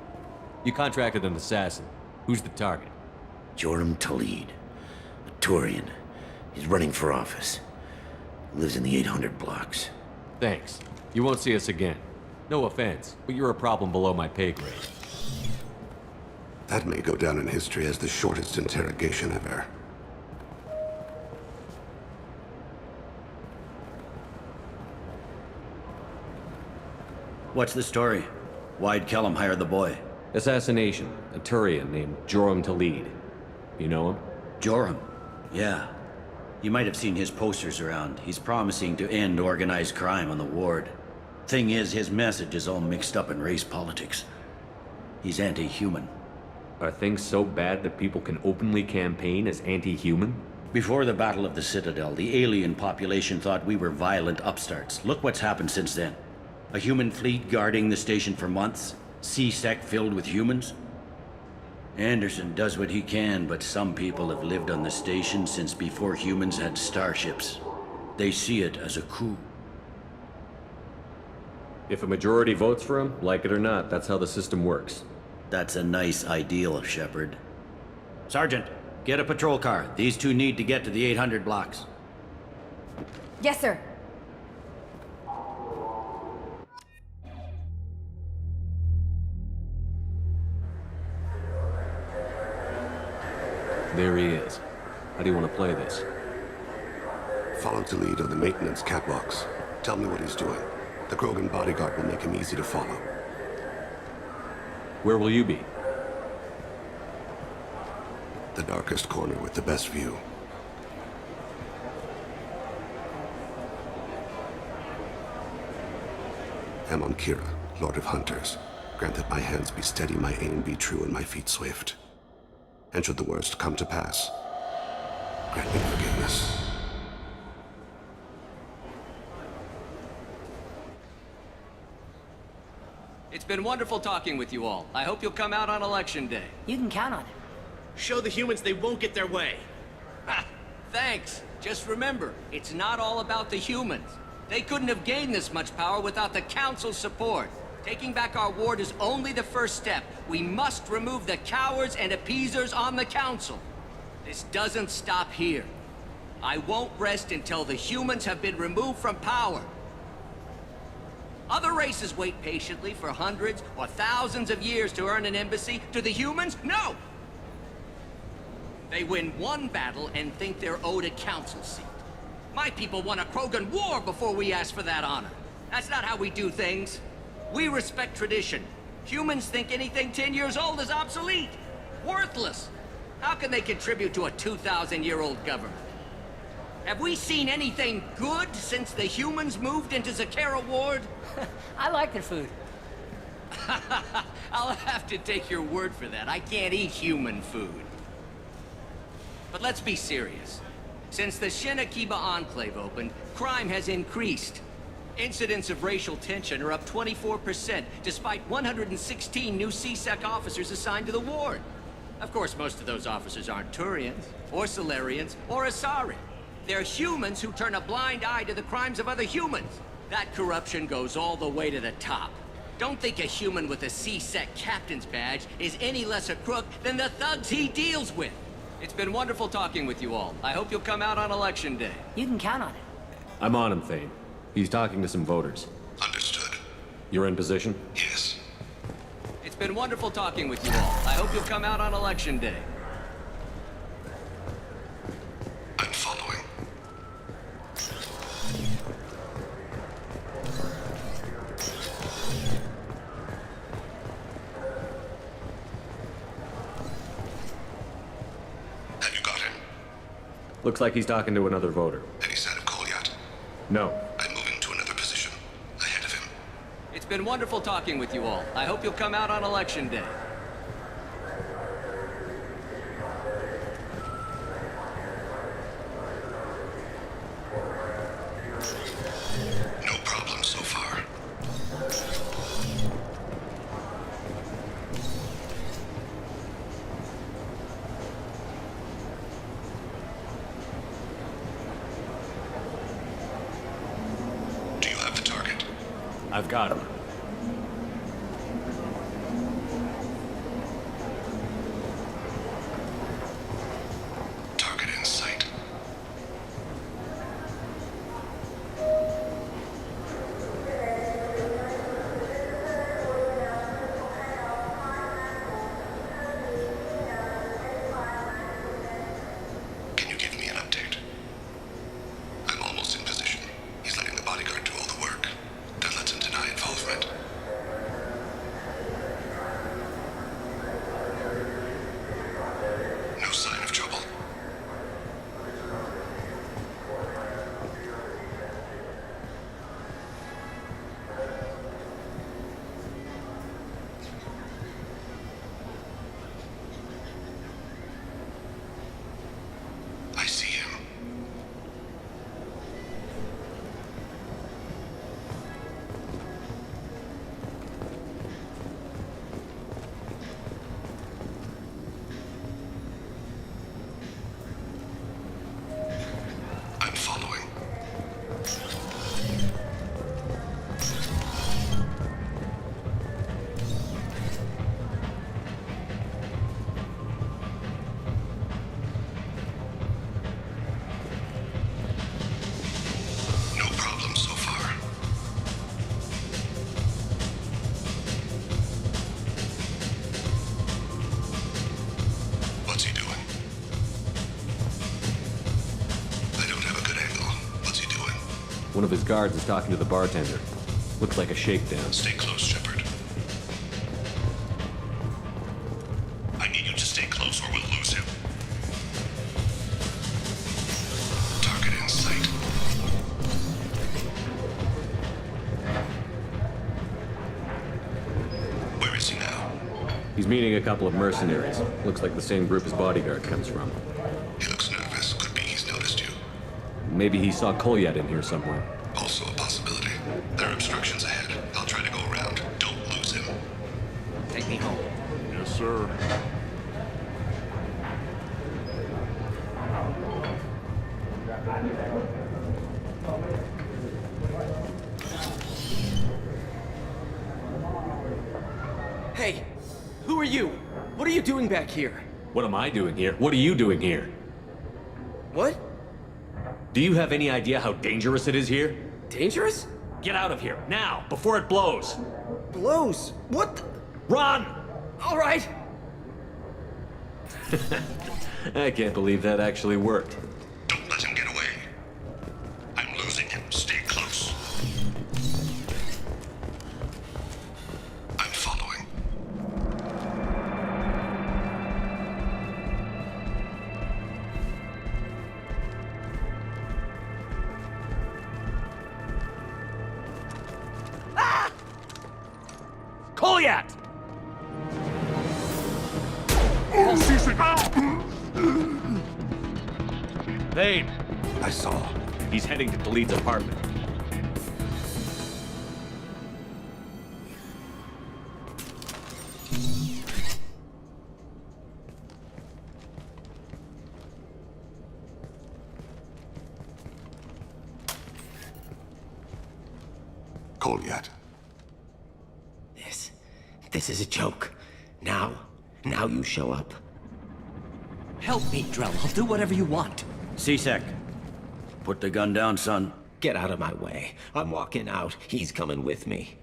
You contracted an assassin. Who's the target? Joram Talid. A Turian. He's running for office. Lives in the 800 blocks. Thanks. You won't see us again. No offense, but you're a problem below my pay grade. That may go down in history as the shortest interrogation ever. What's the story? Why'd Kellum hire the boy? Assassination. A Turian named Joram Talid. You know him? Joram? Yeah. You might have seen his posters around. He's promising to end organized crime on the ward. Thing is, his message is all mixed up in race politics. He's anti-human. Are things so bad that people can openly campaign as anti-human? Before the Battle of the Citadel, the alien population thought we were violent upstarts. Look what's happened since then. A human fleet guarding the station for months. C-Sec filled with humans. Anderson does what he can, but some people have lived on the station since before humans had starships. They see it as a coup. If a majority votes for him, like it or not, that's how the system works. That's a nice ideal, Shepard. Sergeant, get a patrol car. These two need to get to the 800 blocks. Yes, sir. There he is. How do you want to play this? Follow to lead on the maintenance catwalks. Tell me what he's doing. The Krogan bodyguard will make him easy to follow. Where will you be? The darkest corner with the best view. I'm on Kira, Lord of Hunters. Grant that my hands be steady, my aim be true, and my feet swift. And should the worst come to pass, grant me forgiveness. It's been wonderful talking with you all. I hope you'll come out on Election Day. You can count on it. Show the humans they won't get their way. Ha! Thanks. Just remember, it's not all about the humans. They couldn't have gained this much power without the Council's support. Taking back our ward is only the first step. We must remove the cowards and appeasers on the Council. This doesn't stop here. I won't rest until the humans have been removed from power. Other races wait patiently for hundreds or thousands of years to earn an embassy. To the humans, no! They win one battle and think they're owed a council seat. My people won a Krogan war before we asked for that honor. That's not how we do things. We respect tradition. Humans think anything 10 years old is obsolete, worthless. How can they contribute to a 2,000-year-old government? Have we seen anything good since the humans moved into Zakera Ward? I like their food. I'll have to take your word for that. I can't eat human food. But let's be serious. Since the Shinakiba Enclave opened, crime has increased. Incidents of racial tension are up 24%, despite 116 new C-Sec officers assigned to the ward. Of course, most of those officers aren't Turians, or Solarians, or Asari. They're humans who turn a blind eye to the crimes of other humans. That corruption goes all the way to the top. Don't think a human with a C-Sec captain's badge is any less a crook than the thugs he deals with. It's been wonderful talking with you all. I hope you'll come out on Election Day. You can count on it. I'm on him, Thane. He's talking to some voters. Understood. You're in position? Yes. It's been wonderful talking with you all. I hope you'll come out on Election Day. I'm following. Have you got him? Looks like he's talking to another voter. Any sign of Kolyat? No. I'm moving to another position. Ahead of him. It's been wonderful talking with you all. I hope you'll come out on Election Day. No problem so far. Do you have the target? I've got him. Target in sight. Can you give me an update? I'm almost in position. He's letting the bodyguard do all the work. That lets him deny involvement. No sign of trouble. I see him. I'm following. No problem so far. What's he doing? I don't have a good angle. What's he doing? One of his guards is talking to the bartender. Looks like a shakedown. Stay close, Shepard. I need you to stay close or we'll lose him. Target in sight. Where is he now? He's meeting a couple of mercenaries. Looks like the same group his bodyguard comes from. He looks nervous. Could be he's noticed you. Maybe he saw Kolyat in here somewhere. Also a possibility. There are obstructions ahead. I'll try to go around. Don't lose him. Take me home. Yes, sir. Hey, who are you? What are you doing back here? What am I doing here? What are you doing here? What? Do you have any idea how dangerous it is here? Dangerous? Get out of here, now, before it blows! Blows? What? Run! All right. I can't believe that actually worked. Don't let him get away. I'm losing him. Stay close. I'm following. Kolyat! Vane! I saw. He's heading to Khalid's apartment. Kolyat. This is a joke. Now you show up. Help me, Drell. I'll do whatever you want. C-Sec. Put the gun down, son. Get out of my way. I'm walking out. He's coming with me.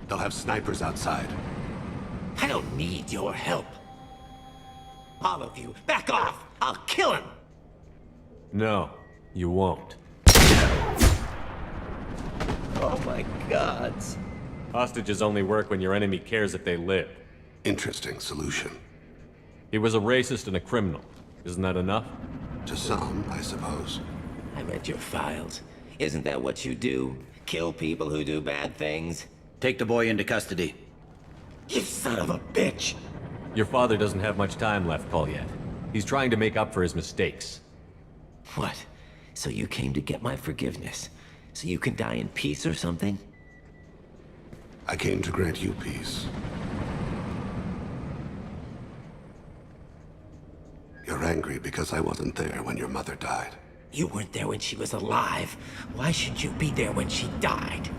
They'll have snipers outside. I don't need your help. All of you, back off! I'll kill him! No, you won't. Oh my gods. Hostages only work when your enemy cares if they live. Interesting solution. He was a racist and a criminal. Isn't that enough? To some, I suppose. I read your files. Isn't that what you do? Kill people who do bad things? Take the boy into custody. You son of a bitch! Your father doesn't have much time left, Colliet. He's trying to make up for his mistakes. What? So you came to get my forgiveness? So you can die in peace or something? I came to grant you peace. You're angry because I wasn't there when your mother died. You weren't there when she was alive. Why should you be there when she died?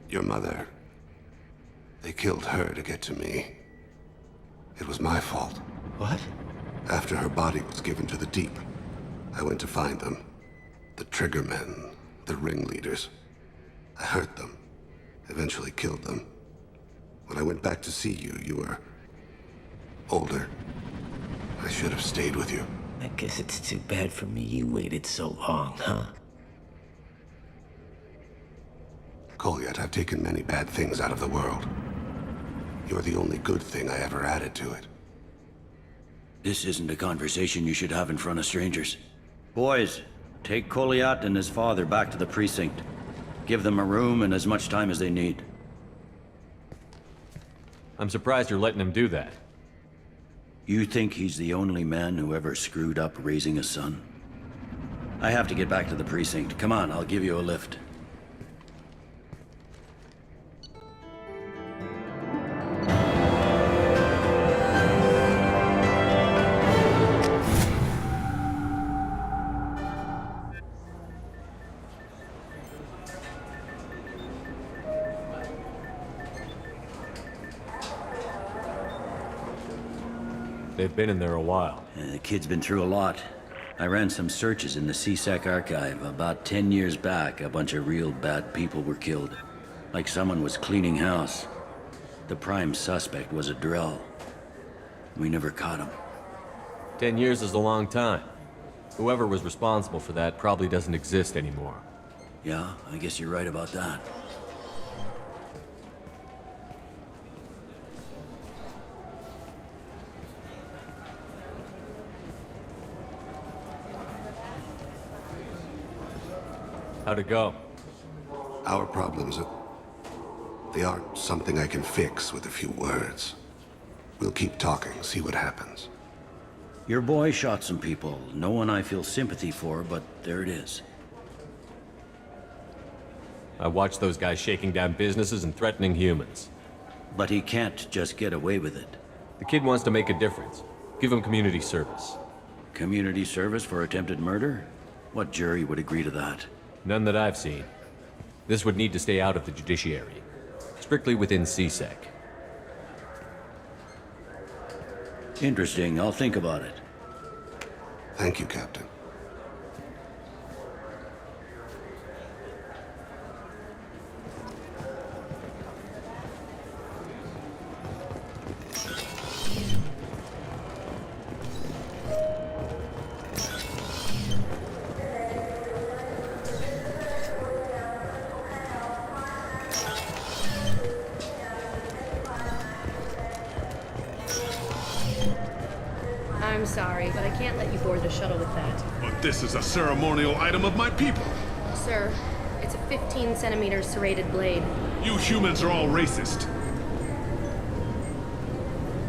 Your mother. They killed her to get to me. It was my fault. What? After her body was given to the Deep, I went to find them. The Triggermen, the ringleaders. I hurt them, eventually killed them. When I went back to see you, you were older. I should have stayed with you. I guess it's too bad for me you waited so long, huh? Colliet, I've taken many bad things out of the world. You're the only good thing I ever added to it. This isn't a conversation you should have in front of strangers. Boys, take Colliet and his father back to the precinct. Give them a room and as much time as they need. I'm surprised you're letting him do that. You think he's the only man who ever screwed up raising a son? I have to get back to the precinct. Come on, I'll give you a lift. They've been in there a while. The kid's been through a lot. I ran some searches in the CSEC archive. About 10 years back, a bunch of real bad people were killed. Like someone was cleaning house. The prime suspect was a Drell. We never caught him. 10 years is a long time. Whoever was responsible for that probably doesn't exist anymore. Yeah, I guess you're right about that. How'd it go? Our problems they aren't something I can fix with a few words. We'll keep talking, see what happens. Your boy shot some people. No one I feel sympathy for, but there it is. I watched those guys shaking down businesses and threatening humans. But he can't just get away with it. The kid wants to make a difference. Give him community service. Community service for attempted murder? What jury would agree to that? None that I've seen. This would need to stay out of the judiciary. Strictly within CSEC. Interesting. I'll think about it. Thank you, Captain. I'm sorry, but I can't let you board the shuttle with that. But this is a ceremonial item of my people. Sir, it's a 15 centimeter serrated blade. You humans are all racist.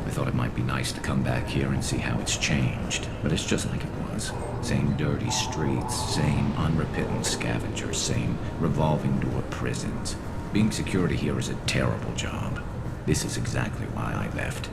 I thought it might be nice to come back here and see how it's changed, but it's just like it was. Same dirty streets, same unrepentant scavengers, same revolving door prisons. Being security here is a terrible job. This is exactly why I left.